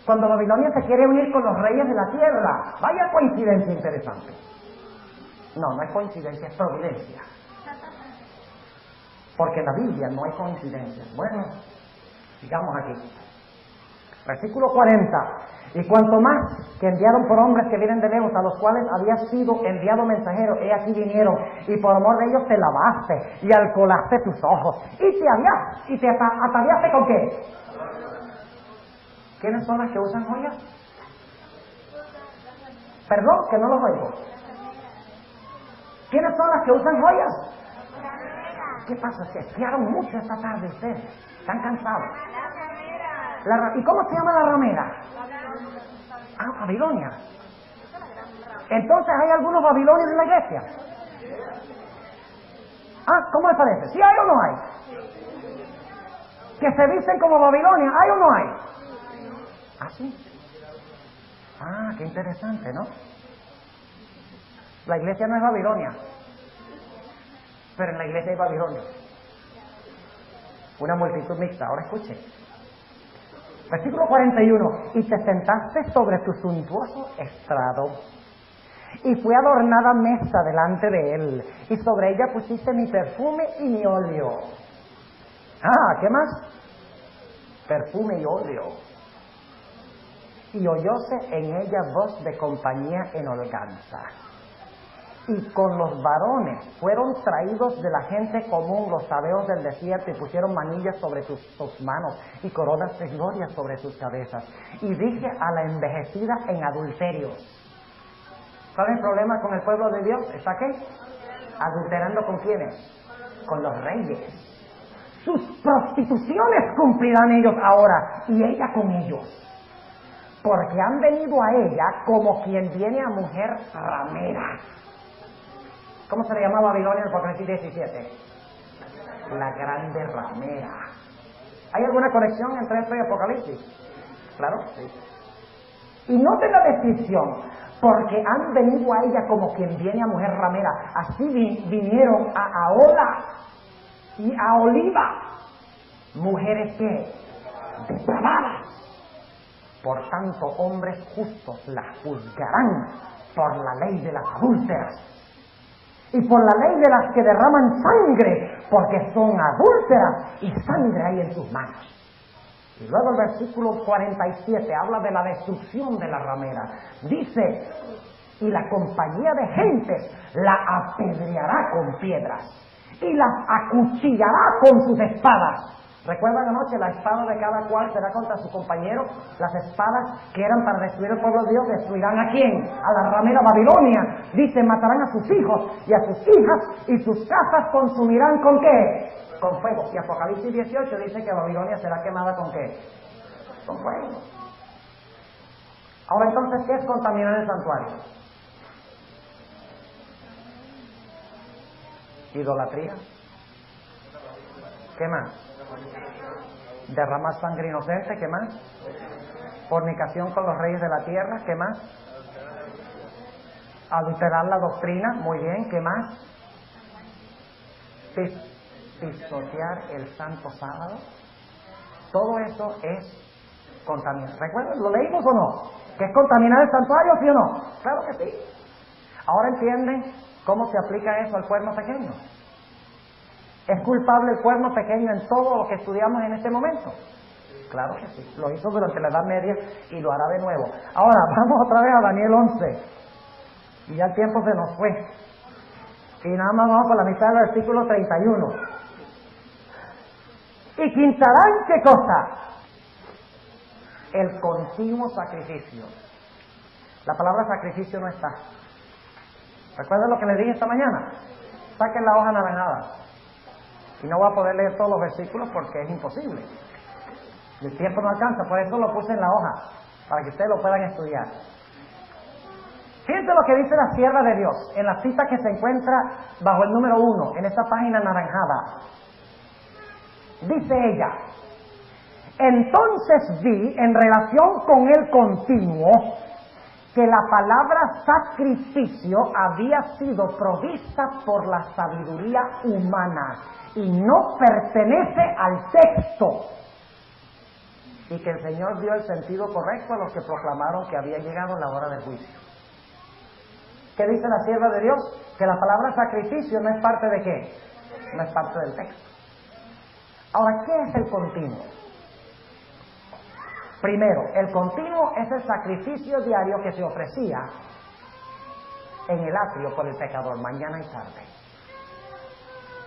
Cuando Babilonia se quiere unir con los reyes de la tierra. Vaya coincidencia interesante. No es coincidencia, es providencia. Porque en la Biblia no hay coincidencias. Bueno, sigamos aquí. Versículo 40. Y cuanto más que enviaron por hombres que vienen de lejos, a los cuales había sido enviado mensajero, he aquí vinieron, y por amor de ellos te lavaste, y alcoholaste tus ojos, y te ataviaste ¿con qué? ¿Quiénes son las que usan joyas? Perdón, que no los oigo. ¿Quiénes son las que usan joyas? ¿Qué pasa? Se esquiaron mucho esta tarde ustedes. Están cansados. ¿Y cómo se llama la ramera? Babilonia. Entonces, ¿hay algunos babilonios en la iglesia? ¿Cómo les parece? ¿Sí hay o no hay? ¿Que se visten como Babilonia? ¿Hay o no hay? ¿Sí? Qué interesante, ¿no? La iglesia no es Babilonia, pero en la iglesia hay Babilonia. Una multitud mixta. Ahora escuche. Versículo 41. Y te sentaste sobre tu suntuoso estrado, y fue adornada mesa delante de él, y sobre ella pusiste mi perfume y mi óleo. ¿Qué más? Perfume y óleo. Y oyóse en ella voz de compañía en holganza. Y con los varones fueron traídos de la gente común los sabeos del desierto, y pusieron manillas sobre sus manos y coronas de gloria sobre sus cabezas. Y dije a la envejecida en adulterio. ¿Cuál es el problema con el pueblo de Dios? ¿Está qué? ¿Adulterando con quiénes? Con los reyes. Sus prostituciones cumplirán ellos ahora, y ella con ellos. Porque han venido a ella como quien viene a mujer ramera. ¿Cómo se le llama Babilonia en el Apocalipsis 17? La grande ramera. ¿Hay alguna conexión entre esto y Apocalipsis? Claro, sí. Y noten la descripción, porque han venido a ella como quien viene a mujer ramera. Así vinieron a Ahola y a Oliva, mujeres que depravadas. Por tanto, hombres justos las juzgarán por la ley de las adúlteras y por la ley de las que derraman sangre, porque son adúlteras y sangre hay en sus manos. Y luego el versículo 47 habla de la destrucción de la ramera. Dice, y la compañía de gentes la apedreará con piedras y las acuchillará con sus espadas. ¿Recuerdan anoche la espada de cada cual será contra su compañero? Las espadas que eran para destruir el pueblo de Dios, ¿destruirán a quién? A la ramera Babilonia. Dice, matarán a sus hijos y a sus hijas, y sus casas consumirán ¿con qué? Con fuego. Y Apocalipsis 18 dice que Babilonia será quemada ¿con qué? Con fuego. Ahora entonces, ¿qué es contaminar el santuario? Idolatría. ¿Qué más? Derramar sangre inocente. ¿Qué más? Fornicación con los reyes de la tierra. ¿Qué más? Adulterar la doctrina. Muy bien. ¿Qué más? Pisotear el santo sábado. Todo eso es contaminar. ¿Recuerdan? ¿Lo leímos o no? ¿Que es contaminar el santuario, sí o no? Claro que sí. Ahora entienden cómo se aplica eso al cuerno pequeño. ¿Es culpable el cuerno pequeño en todo lo que estudiamos en este momento? Claro que sí. Lo hizo durante la Edad Media y lo hará de nuevo. Ahora, vamos otra vez a Daniel 11. Y ya el tiempo se nos fue. Y nada más vamos por la mitad del versículo 31. ¿Y quitarán qué cosa? El continuo sacrificio. La palabra sacrificio no está. ¿Recuerdan lo que les dije esta mañana? Saquen la hoja anaranjada. Y no voy a poder leer todos los versículos porque es imposible. El tiempo no alcanza, por eso lo puse en la hoja, para que ustedes lo puedan estudiar. Fíjense lo que dice la sierva de Dios, en la cita que se encuentra bajo el número 1, en esta página anaranjada. Dice ella, entonces vi, en relación con el continuo, que la palabra sacrificio había sido provista por la sabiduría humana y no pertenece al texto, y que el Señor dio el sentido correcto a los que proclamaron que había llegado la hora del juicio. ¿Qué dice la sierva de Dios? Que la palabra sacrificio no es parte de ¿qué? No es parte del texto. Ahora, ¿qué es el continuo? Primero, el continuo es el sacrificio diario que se ofrecía en el atrio por el pecador, mañana y tarde.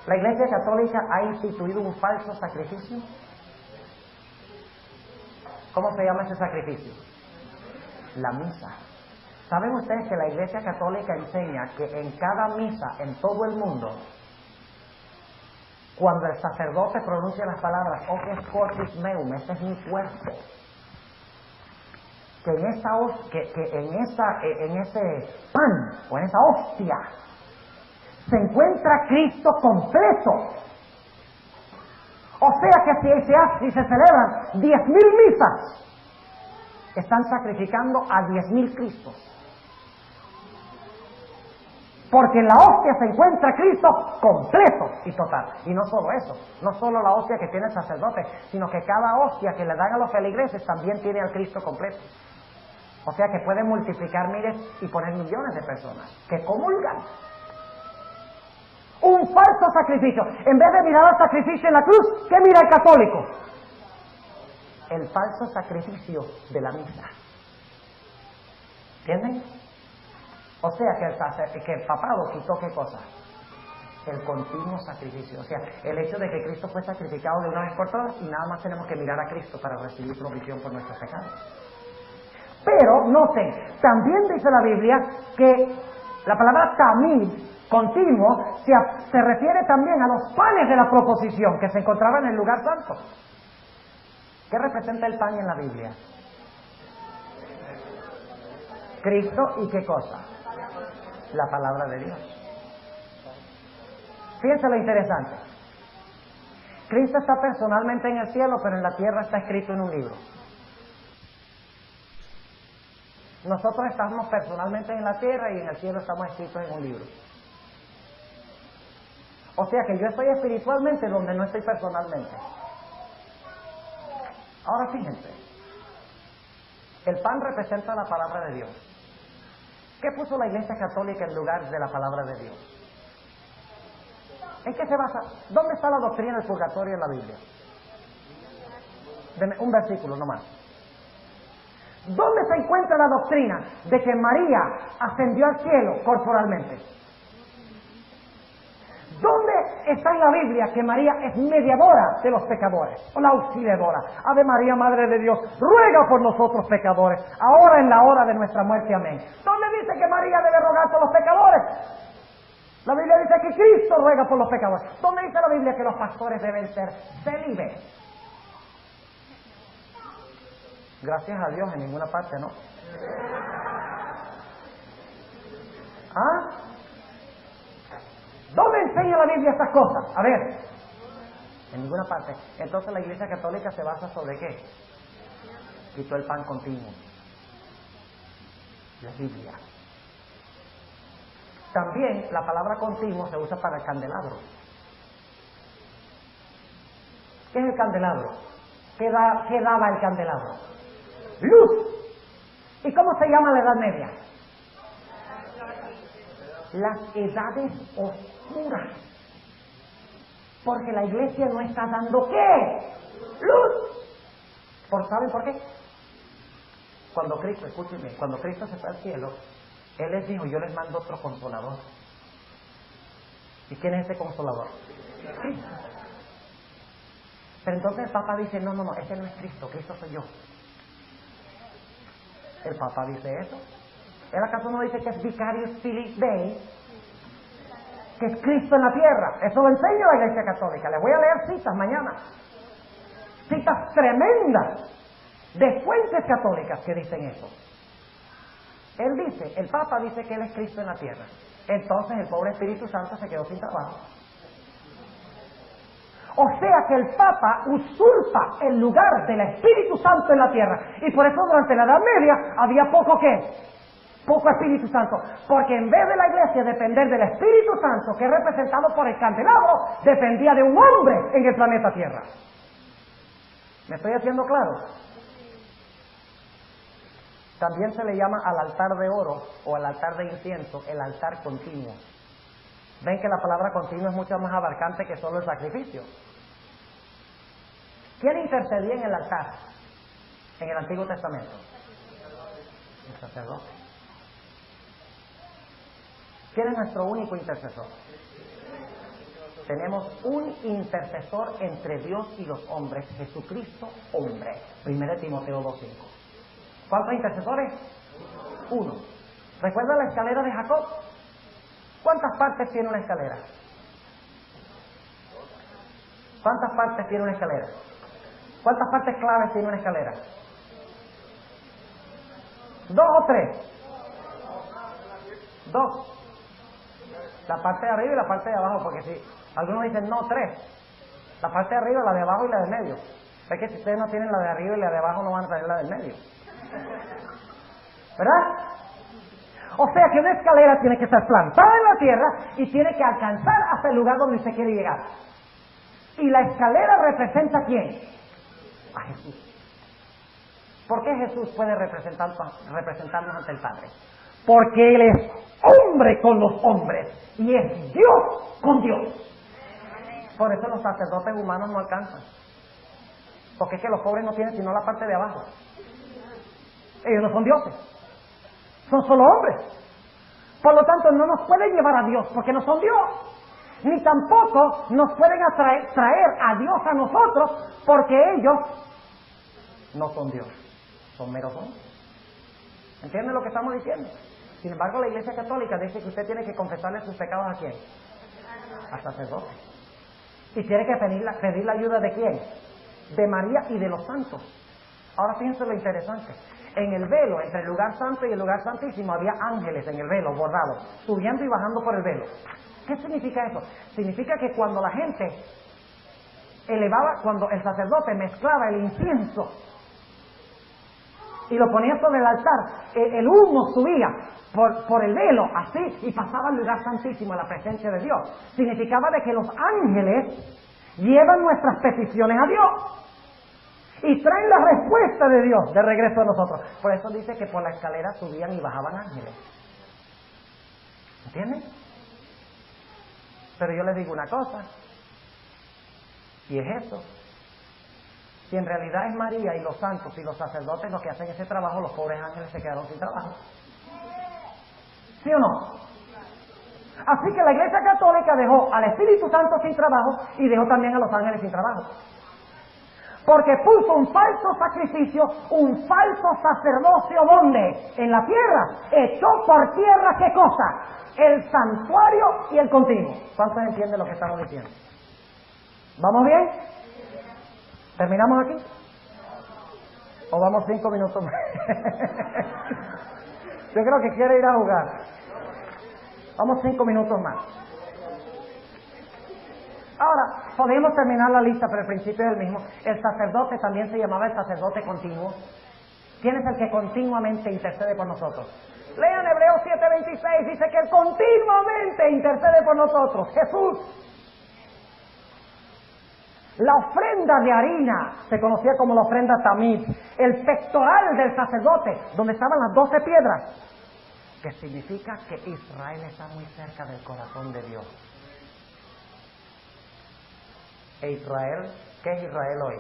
¿La Iglesia Católica ha instituido un falso sacrificio? ¿Cómo se llama ese sacrificio? La misa. ¿Saben ustedes que la Iglesia Católica enseña que en cada misa en todo el mundo, cuando el sacerdote pronuncia las palabras "Hoc est corpus meum", este es mi cuerpo, que en ese pan o en esa hostia se encuentra Cristo completo? O sea que si se celebran 10.000 misas, están sacrificando a 10.000 Cristos. Porque en la hostia se encuentra Cristo completo y total. Y no solo eso, no solo la hostia que tiene el sacerdote, sino que cada hostia que le dan a los feligreses también tiene al Cristo completo. O sea que puede multiplicar miles y poner millones de personas que comulgan. Un falso sacrificio. En vez de mirar al sacrificio en la cruz, ¿qué mira el católico? El falso sacrificio de la misa. ¿Entienden? O sea que el papado quitó ¿qué cosa? El continuo sacrificio. O sea, el hecho de que Cristo fue sacrificado de una vez por todas y nada más tenemos que mirar a Cristo para recibir provisión por nuestros pecados. Pero, noten, también dice la Biblia que la palabra tamid, continuo, se refiere también a los panes de la proposición que se encontraban en el lugar santo. ¿Qué representa el pan en la Biblia? Cristo y ¿qué cosa? La palabra de Dios. Fíjense lo interesante. Cristo está personalmente en el cielo, pero en la tierra está escrito en un libro. Nosotros estamos personalmente en la tierra y en el cielo estamos escritos en un libro. O sea que yo estoy espiritualmente donde no estoy personalmente. Ahora fíjense, el pan representa la palabra de Dios. ¿Qué puso la Iglesia Católica en lugar de la palabra de Dios? ¿En qué se basa? ¿Dónde está la doctrina del purgatorio en la Biblia? Deme un versículo nomás. ¿Dónde se encuentra la doctrina de que María ascendió al cielo corporalmente? ¿Dónde está en la Biblia que María es mediadora de los pecadores, o la auxiliadora. Ave María, Madre de Dios, ruega por nosotros pecadores, ahora en la hora de nuestra muerte. Amén. ¿Dónde dice que María debe rogar por los pecadores? La Biblia dice que Cristo ruega por los pecadores. ¿Dónde dice la Biblia que los pastores deben ser célibes? Gracias a Dios, en ninguna parte, ¿no? ¿Ah? ¿Dónde enseña la Biblia estas cosas? A ver, en ninguna parte. Entonces la Iglesia Católica se basa sobre ¿qué? Quitó el pan continuo. La Biblia. También la palabra continuo se usa para el candelabro. ¿Qué es el candelabro? ¿Qué daba el candelabro? Luz. ¿Y cómo se llama la Edad Media? Las edades oscuras. Porque la iglesia no está dando ¿qué? Luz. ¿Saben por qué? Cuando Cristo, escúchenme, cuando Cristo se fue al cielo, Él les dijo, yo les mando otro consolador. ¿Y quién es ese consolador? Cristo. Pero entonces el Papa dice, no, ese no es Cristo, Cristo soy yo. El Papa dice eso. ¿Él acaso no dice que es Vicarius Filii Dei? Que es Cristo en la tierra. Eso lo enseña la Iglesia Católica. Les voy a leer citas mañana. Citas tremendas de fuentes católicas que dicen eso. Él dice, el Papa dice que Él es Cristo en la tierra. Entonces el pobre Espíritu Santo se quedó sin trabajo. O sea que el Papa usurpa el lugar del Espíritu Santo en la tierra. Y por eso durante la Edad Media había poco Espíritu Santo. Porque en vez de la iglesia depender del Espíritu Santo, que es representado por el candelabro, dependía de un hombre en el planeta Tierra. ¿Me estoy haciendo claro? También se le llama al altar de oro o al altar de incienso el altar continuo. Ven que la palabra continuo es mucho más abarcante que solo el sacrificio. ¿Quién intercedía en el altar en el Antiguo Testamento? El sacerdote. ¿Quién es nuestro único intercesor? Tenemos un intercesor entre Dios y los hombres, Jesucristo, hombre. 1 Timoteo 2:5. ¿Cuántos intercesores? Uno. ¿Recuerda la escalera de Jacob? ¿Cuántas partes tiene una escalera? ¿Cuántas partes tiene una escalera? ¿Cuántas partes claves tiene una escalera? ¿Dos o tres? Dos. La parte de arriba y la parte de abajo, porque si algunos dicen no, tres. La parte de arriba, la de abajo y la del medio. Es que si ustedes no tienen la de arriba y la de abajo, no van a tener la del medio. ¿Verdad? O sea que una escalera tiene que estar plantada en la tierra y tiene que alcanzar hasta el lugar donde se quiere llegar. Y la escalera representa ¿a quién? A Jesús. ¿Por qué Jesús puede representarnos ante el Padre? Porque Él es hombre con los hombres y es Dios con Dios. Por eso los sacerdotes humanos no alcanzan. Porque es que los pobres no tienen sino la parte de abajo. Ellos no son dioses. Son solo hombres. Por lo tanto, no nos pueden llevar a Dios porque no son Dios. Ni tampoco nos pueden traer a Dios a nosotros porque ellos no son Dios. Son meros hombres. ¿Entienden lo que estamos diciendo? Sin embargo, la Iglesia Católica dice que usted tiene que confesarle sus pecados ¿a quién? Al sacerdote. Y tiene que pedir la ayuda ¿de quién? De María y de los santos. Ahora fíjense lo interesante. En el velo, entre el lugar santo y el lugar santísimo, había ángeles en el velo, bordados, subiendo y bajando por el velo. ¿Qué significa eso? Significa que cuando la gente cuando el sacerdote mezclaba el incienso y lo ponía sobre el altar, el humo subía por el velo, así, y pasaba al lugar santísimo, a la presencia de Dios. Significaba de que los ángeles llevan nuestras peticiones a Dios. Y traen la respuesta de Dios de regreso a nosotros. Por eso dice que por la escalera subían y bajaban ángeles. ¿Entienden? Pero yo les digo una cosa. Y es eso. Si en realidad es María y los santos y los sacerdotes los que hacen ese trabajo, los pobres ángeles se quedaron sin trabajo. ¿Sí o no? Así que la Iglesia Católica dejó al Espíritu Santo sin trabajo y dejó también a los ángeles sin trabajo. Porque puso un falso sacrificio, un falso sacerdocio, ¿dónde? En la tierra. Echó por tierra, ¿qué cosa? El santuario y el continuo. ¿Cuántos entienden lo que estamos diciendo? ¿Vamos bien? ¿Terminamos aquí? ¿O vamos 5 minutos más? Yo creo que quiere ir a jugar. Vamos 5 minutos más. Ahora, podemos terminar la lista, pero el principio es el mismo. El sacerdote también se llamaba el sacerdote continuo. ¿Quién es el que continuamente intercede por nosotros? Lean Hebreos 7:26, dice que Él continuamente intercede por nosotros. Jesús. La ofrenda de harina se conocía como la ofrenda tamid, el pectoral del sacerdote, donde estaban las 12 piedras, que significa que Israel está muy cerca del corazón de Dios. ¿E Israel? ¿Qué es Israel hoy?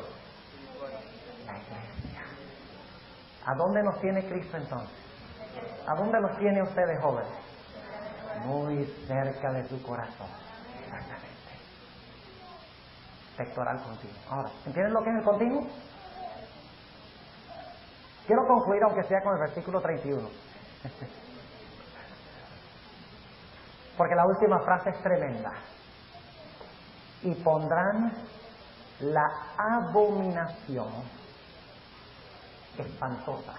La iglesia. ¿A dónde nos tiene Cristo entonces? ¿A dónde los tiene ustedes, jóvenes? Muy cerca de su corazón. Exactamente. Pectoral continuo. Ahora, ¿entienden lo que es el continuo? Quiero concluir, aunque sea con el versículo 31. Porque la última frase es tremenda. Y pondrán la abominación espantosa.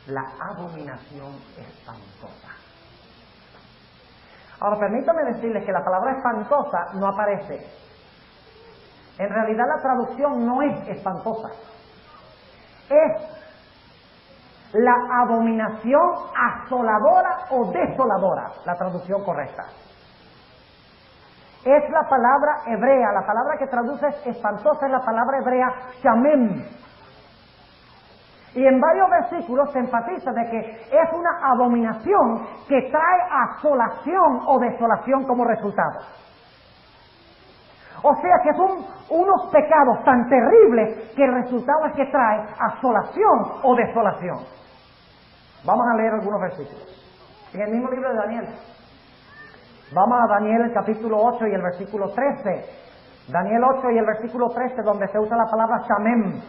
La abominación espantosa. Ahora, permítame decirles que la palabra espantosa no aparece. En realidad la traducción no es espantosa. Es la abominación asoladora o desoladora, la traducción correcta. Es la palabra hebrea, la palabra que traduce espantosa es la palabra hebrea shamem. Y en varios versículos se enfatiza de que es una abominación que trae asolación o desolación como resultado. O sea que son unos pecados tan terribles que el resultado es que trae asolación o desolación. Vamos a leer algunos versículos. En el mismo libro de Daniel. Vamos a Daniel el capítulo 8 y el versículo 13. Daniel 8 y el versículo 13, donde se usa la palabra shamem.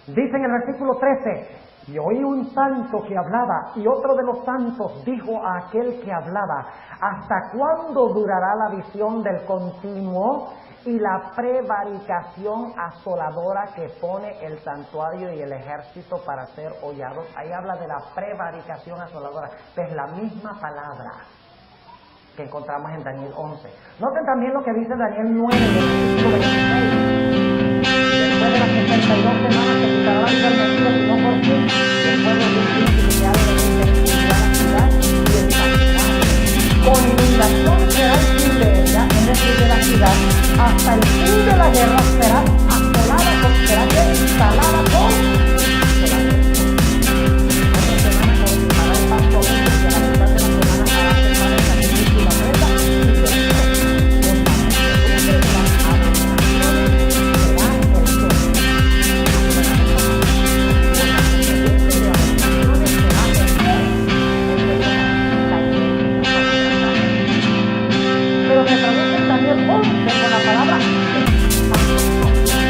Dice en el versículo 13, y oí un santo que hablaba, y otro de los santos dijo a aquel que hablaba, ¿hasta cuándo durará la visión del continuo y la prevaricación asoladora que pone el santuario y el ejército para ser hollados? Ahí habla de la prevaricación asoladora, es la misma palabra que encontramos en Daniel 11. Noten también lo que dice Daniel 9, versículo 26. Después de las 72 semanas se quitará la vida al vestido, sino por ti, después de un príncipe que hable de la ciudad y el santuario. Con inundación será el fin de ella, es decir, de la ciudad, hasta el fin de la guerra será asolada, será instalada con la guerra. Otra semana comenzará el paso y a la mitad de la semana hará cesar el sacrificio y la presa y pero me traducen también 11 con la palabra espantoso.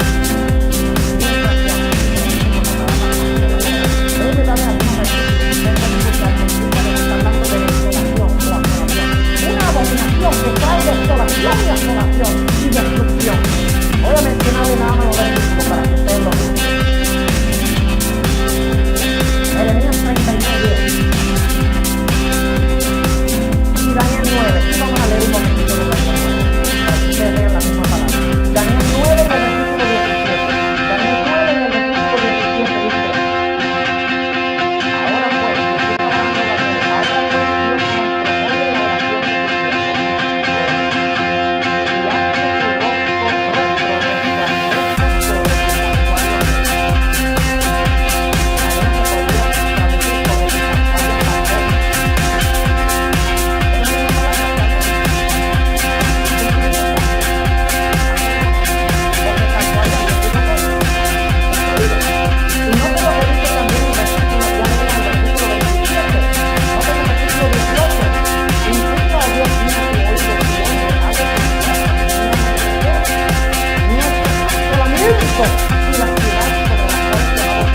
y la ciudad sobre la cual se va a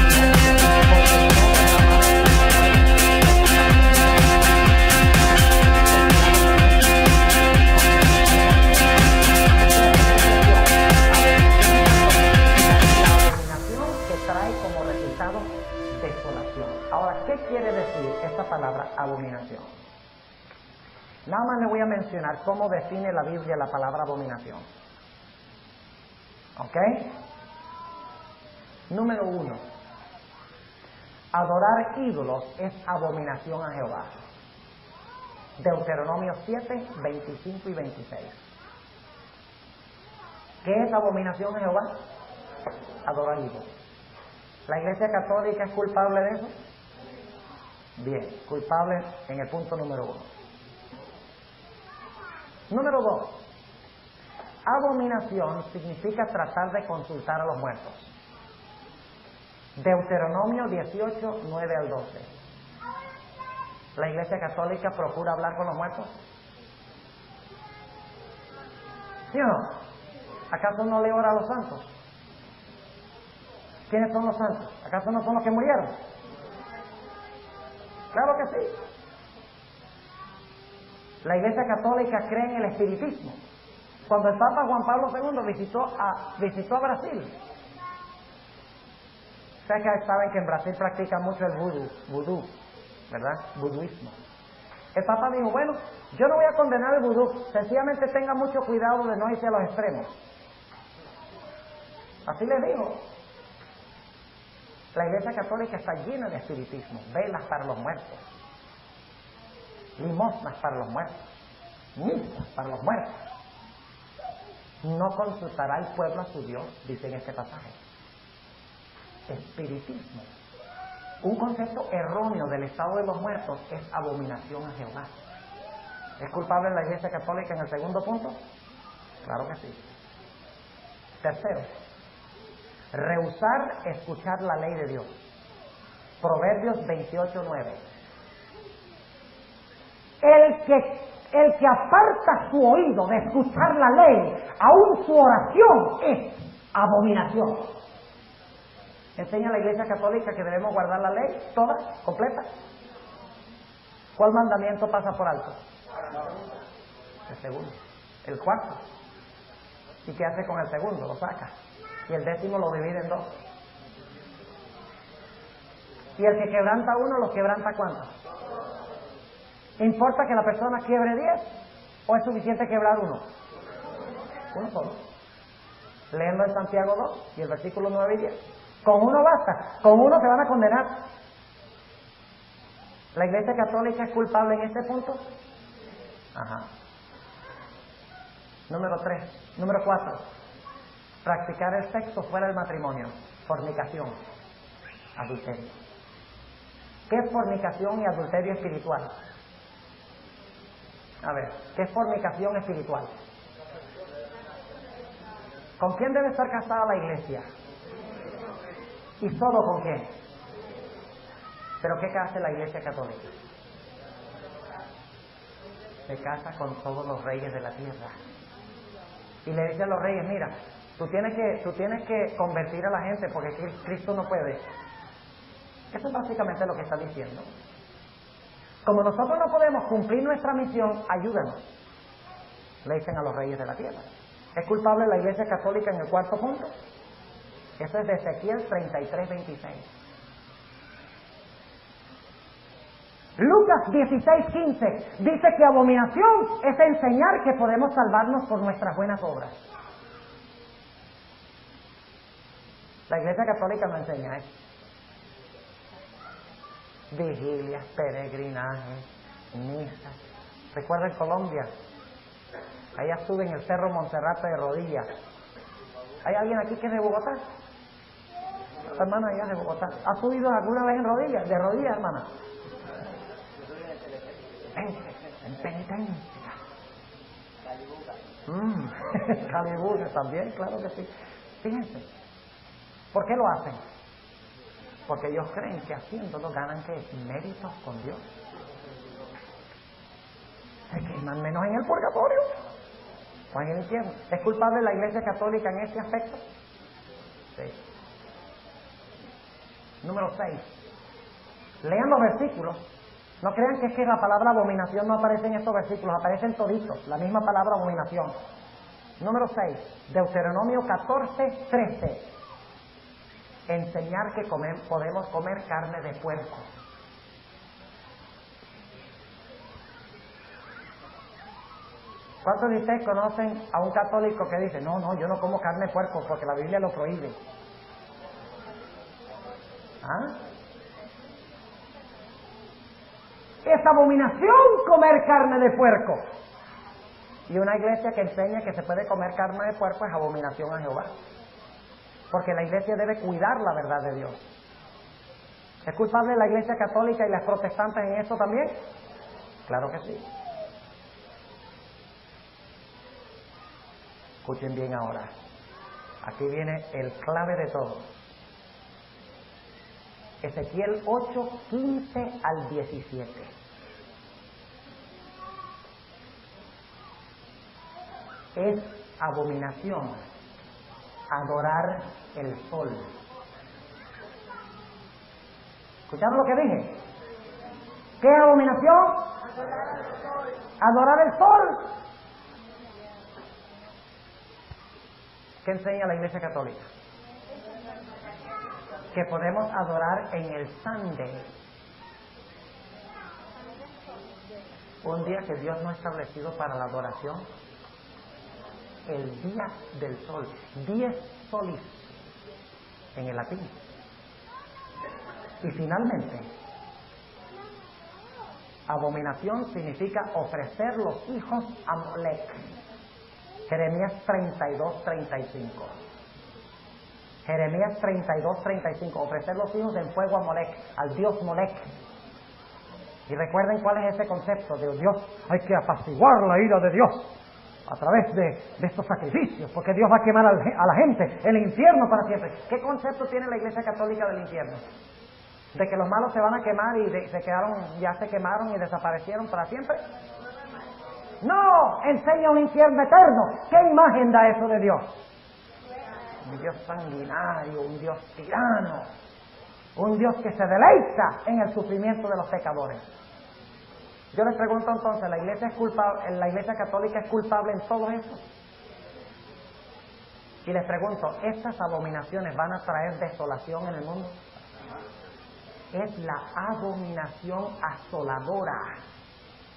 trae como resultado desolación. Ahora, ¿qué quiere decir esta palabra abominación? Nada más le voy a mencionar cómo define la Biblia la palabra abominación. ¿Ok? Número 1. Adorar ídolos es abominación a Jehová. Deuteronomio 7, 25 y 26. ¿Qué es abominación a Jehová? Adorar ídolos. ¿La Iglesia Católica es culpable de eso? Bien, culpable en el punto número 1. Número 2. Abominación significa tratar de consultar a los muertos. Deuteronomio 18, 9 al 12. ¿La Iglesia Católica procura hablar con los muertos? ¿Sí o no? ¿Acaso no le ora a los santos? ¿Quiénes son los santos? ¿Acaso no son los que murieron? Claro que sí. La Iglesia Católica cree en el espiritismo. Cuando el Papa Juan Pablo II visitó a Brasil, ustedes que saben que en Brasil practican mucho el vudú, ¿verdad? Vuduismo. El Papa dijo, bueno, yo no voy a condenar el vudú, sencillamente tenga mucho cuidado de no irse a los extremos. Así les digo. La Iglesia Católica está llena de espiritismo, velas para los muertos, limosnas para los muertos, misas para los muertos. No consultará el pueblo a su Dios, dice en este pasaje. Espiritismo. Un concepto erróneo del estado de los muertos es abominación a Jehová. ¿Es culpable la Iglesia Católica en el segundo punto? Claro que sí. Tercero, rehusar escuchar la ley de Dios. Proverbios 28:9. El que aparta su oído de escuchar la ley, aún su oración es abominación. Enseña la Iglesia Católica que debemos guardar la ley toda, completa. ¿Cuál mandamiento pasa por alto? El segundo. El cuarto. ¿Y qué hace con el segundo? Lo saca. Y el décimo lo divide en 2. Y el que quebranta uno, ¿lo quebranta cuánto? ¿Importa que la persona quiebre 10? ¿O es suficiente quebrar uno? Uno solo. Léenlo en Santiago 2 y el versículo 9 y 10. Con uno basta. Con uno se van a condenar. ¿La Iglesia Católica es culpable en este punto? Ajá. Número 4. Practicar el sexo fuera del matrimonio. Fornicación. Adulterio. ¿Qué es fornicación y adulterio espiritual? A ver, ¿qué es fornicación espiritual? ¿Con quién debe estar casada la iglesia? ¿Y solo con quién? ¿Pero qué hace la Iglesia Católica? Se casa con todos los reyes de la tierra. Y le dice a los reyes, mira, tú tienes que convertir a la gente porque Cristo no puede. Eso es básicamente lo que está diciendo. Como nosotros no podemos cumplir nuestra misión, ayúdanos. Le dicen a los reyes de la tierra. ¿Es culpable la Iglesia Católica en el cuarto punto? Eso es de Ezequiel 33:26. Lucas 16:15 dice que abominación es enseñar que podemos salvarnos por nuestras buenas obras. La Iglesia Católica no enseña eso. Vigilias, peregrinajes, misas. ¿Recuerdan Colombia? Allá estuve en el Cerro Monserrate de rodillas. ¿Hay alguien aquí que es de Bogotá? Hermana, allá de Bogotá. ¿Ha subido alguna vez en rodillas? ¿De rodillas, hermana? En penitencia. Calibuga también, claro que sí. Fíjense, ¿por qué lo hacen? Porque ellos creen que haciéndolo ganan ¿qué? Méritos con Dios. Se queman menos en el purgatorio o en el infierno. ¿Es culpable la Iglesia Católica en ese aspecto? Sí. Número 6. Lean los versículos. No crean que es que la palabra abominación no aparece en estos versículos, aparecen toditos, la misma palabra abominación. Número 6, Deuteronomio 14:13. Enseñar que podemos comer carne de puerco. ¿Cuántos de ustedes conocen a un católico que dice, no, yo no como carne de puerco porque la Biblia lo prohíbe? ¿Ah? Es abominación comer carne de puerco. Y una iglesia que enseña que se puede comer carne de puerco es abominación a Jehová. Porque la iglesia debe cuidar la verdad de Dios. ¿Es culpable la iglesia católica y las protestantes en esto también? Claro que sí. Escuchen bien ahora. Aquí viene el clave de todo. Ezequiel 8:15 al 17. Es abominación adorar el sol. ¿Escucharon lo que dije? ¿Qué es abominación? Adorar el sol. ¿Qué enseña la Iglesia Católica? Que podemos adorar en el Sunday, un día que Dios no ha establecido para la adoración, el día del sol, 10 solis en el latín. Y finalmente, abominación significa ofrecer los hijos a Molec. Jeremías 32:35. Jeremías 32:35. Ofrecer los hijos en fuego a Molec, al dios Molec. Y recuerden cuál es ese concepto de Dios. Hay que apaciguar la ira de Dios a través de estos sacrificios, porque Dios va a quemar a la gente en el infierno para siempre. ¿Qué concepto tiene la Iglesia Católica del infierno? ¿De que los malos se van a quemar y ya se quemaron y desaparecieron para siempre? No, enseña un infierno eterno. ¿Qué imagen da eso de Dios? Un Dios sanguinario, un Dios tirano, un Dios que se deleita en el sufrimiento de los pecadores. Yo les pregunto entonces, ¿la Iglesia Católica es culpable en todo eso? Y les pregunto, ¿estas abominaciones van a traer desolación en el mundo? Es la abominación asoladora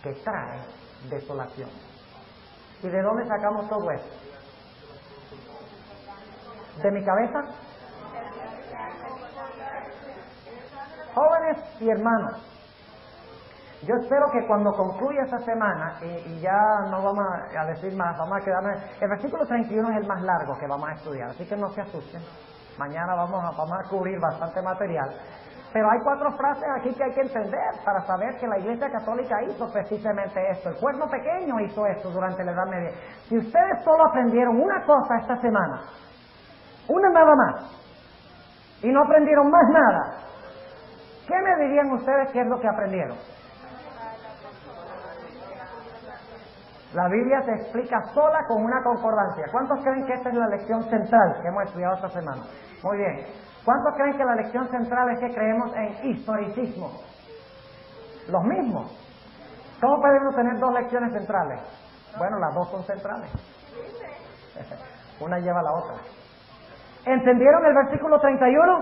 que trae desolación. ¿Y de dónde sacamos todo esto? ¿De mi cabeza? Jóvenes y hermanos, yo espero que cuando concluya esta semana, y ya no vamos a decir más, vamos a quedarnos. El versículo 31 es el más largo que vamos a estudiar, así que no se asusten. Mañana vamos a cubrir bastante material. Pero hay 4 frases aquí que hay que entender para saber que la Iglesia Católica hizo precisamente esto. El cuerno pequeño hizo esto durante la Edad Media. Si ustedes solo aprendieron una cosa esta semana, una nada más, y no aprendieron más nada, ¿qué me dirían ustedes que es lo que aprendieron? La Biblia se explica sola con una concordancia. ¿Cuántos creen que esta es la lección central que hemos estudiado esta semana? Muy bien. ¿Cuántos creen que la lección central es que creemos en historicismo? Los mismos. ¿Cómo podemos tener 2 lecciones centrales? Bueno, las 2 son centrales. Una lleva a la otra. ¿Entendieron el versículo 31?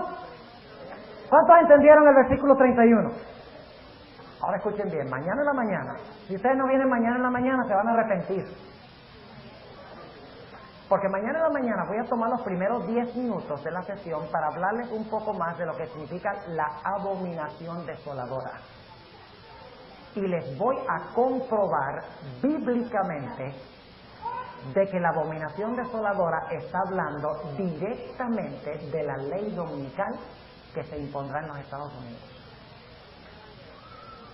¿Cuántos entendieron el versículo 31? Ahora escuchen bien, mañana en la mañana, si ustedes no vienen mañana en la mañana, se van a arrepentir. Porque mañana en la mañana voy a tomar los primeros 10 minutos de la sesión para hablarles un poco más de lo que significa la abominación desoladora. Y les voy a comprobar bíblicamente de que la abominación desoladora está hablando directamente de la ley dominical que se impondrá en los Estados Unidos.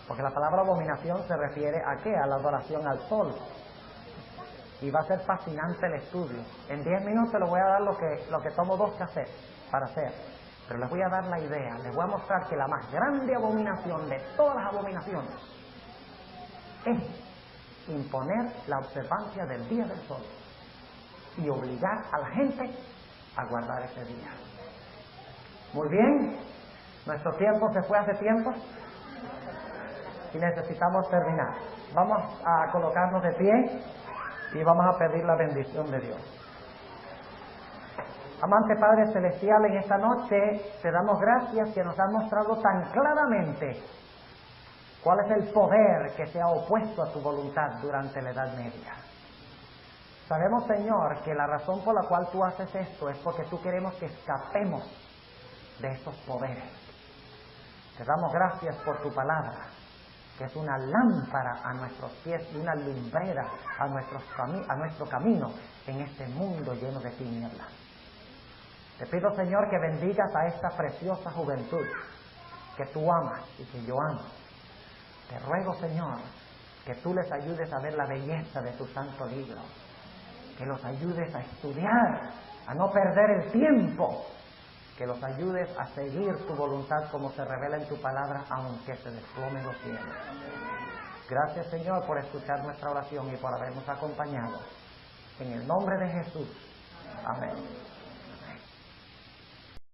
Porque la palabra abominación se refiere ¿a qué? A la adoración al sol. Y va a ser fascinante el estudio. En 10 minutos les voy a dar lo que tomo 2 cafés para hacer. Pero les voy a dar la idea, les voy a mostrar que la más grande abominación de todas las abominaciones es imponer la observancia del día del sol y obligar a la gente a guardar ese día. Muy bien. Nuestro tiempo se fue hace tiempo y necesitamos terminar. Vamos a colocarnos de pie y vamos a pedir la bendición de Dios. Amante Padre Celestial, en esta noche te damos gracias que nos has mostrado tan claramente cuál es el poder que se ha opuesto a tu voluntad durante la Edad Media. Sabemos, Señor, que la razón por la cual tú haces esto es porque tú queremos que escapemos de esos poderes. Te damos gracias por tu palabra, que es una lámpara a nuestros pies y una lumbrera a nuestro camino en este mundo lleno de tinieblas. Te pido, Señor, que bendigas a esta preciosa juventud que tú amas y que yo amo. Te ruego, Señor, que tú les ayudes a ver la belleza de tu santo libro, que los ayudes a estudiar, a no perder el tiempo, que los ayudes a seguir tu voluntad como se revela en tu palabra, aunque se desplomen los cielos. Gracias, Señor, por escuchar nuestra oración y por habernos acompañado. En el nombre de Jesús. Amén.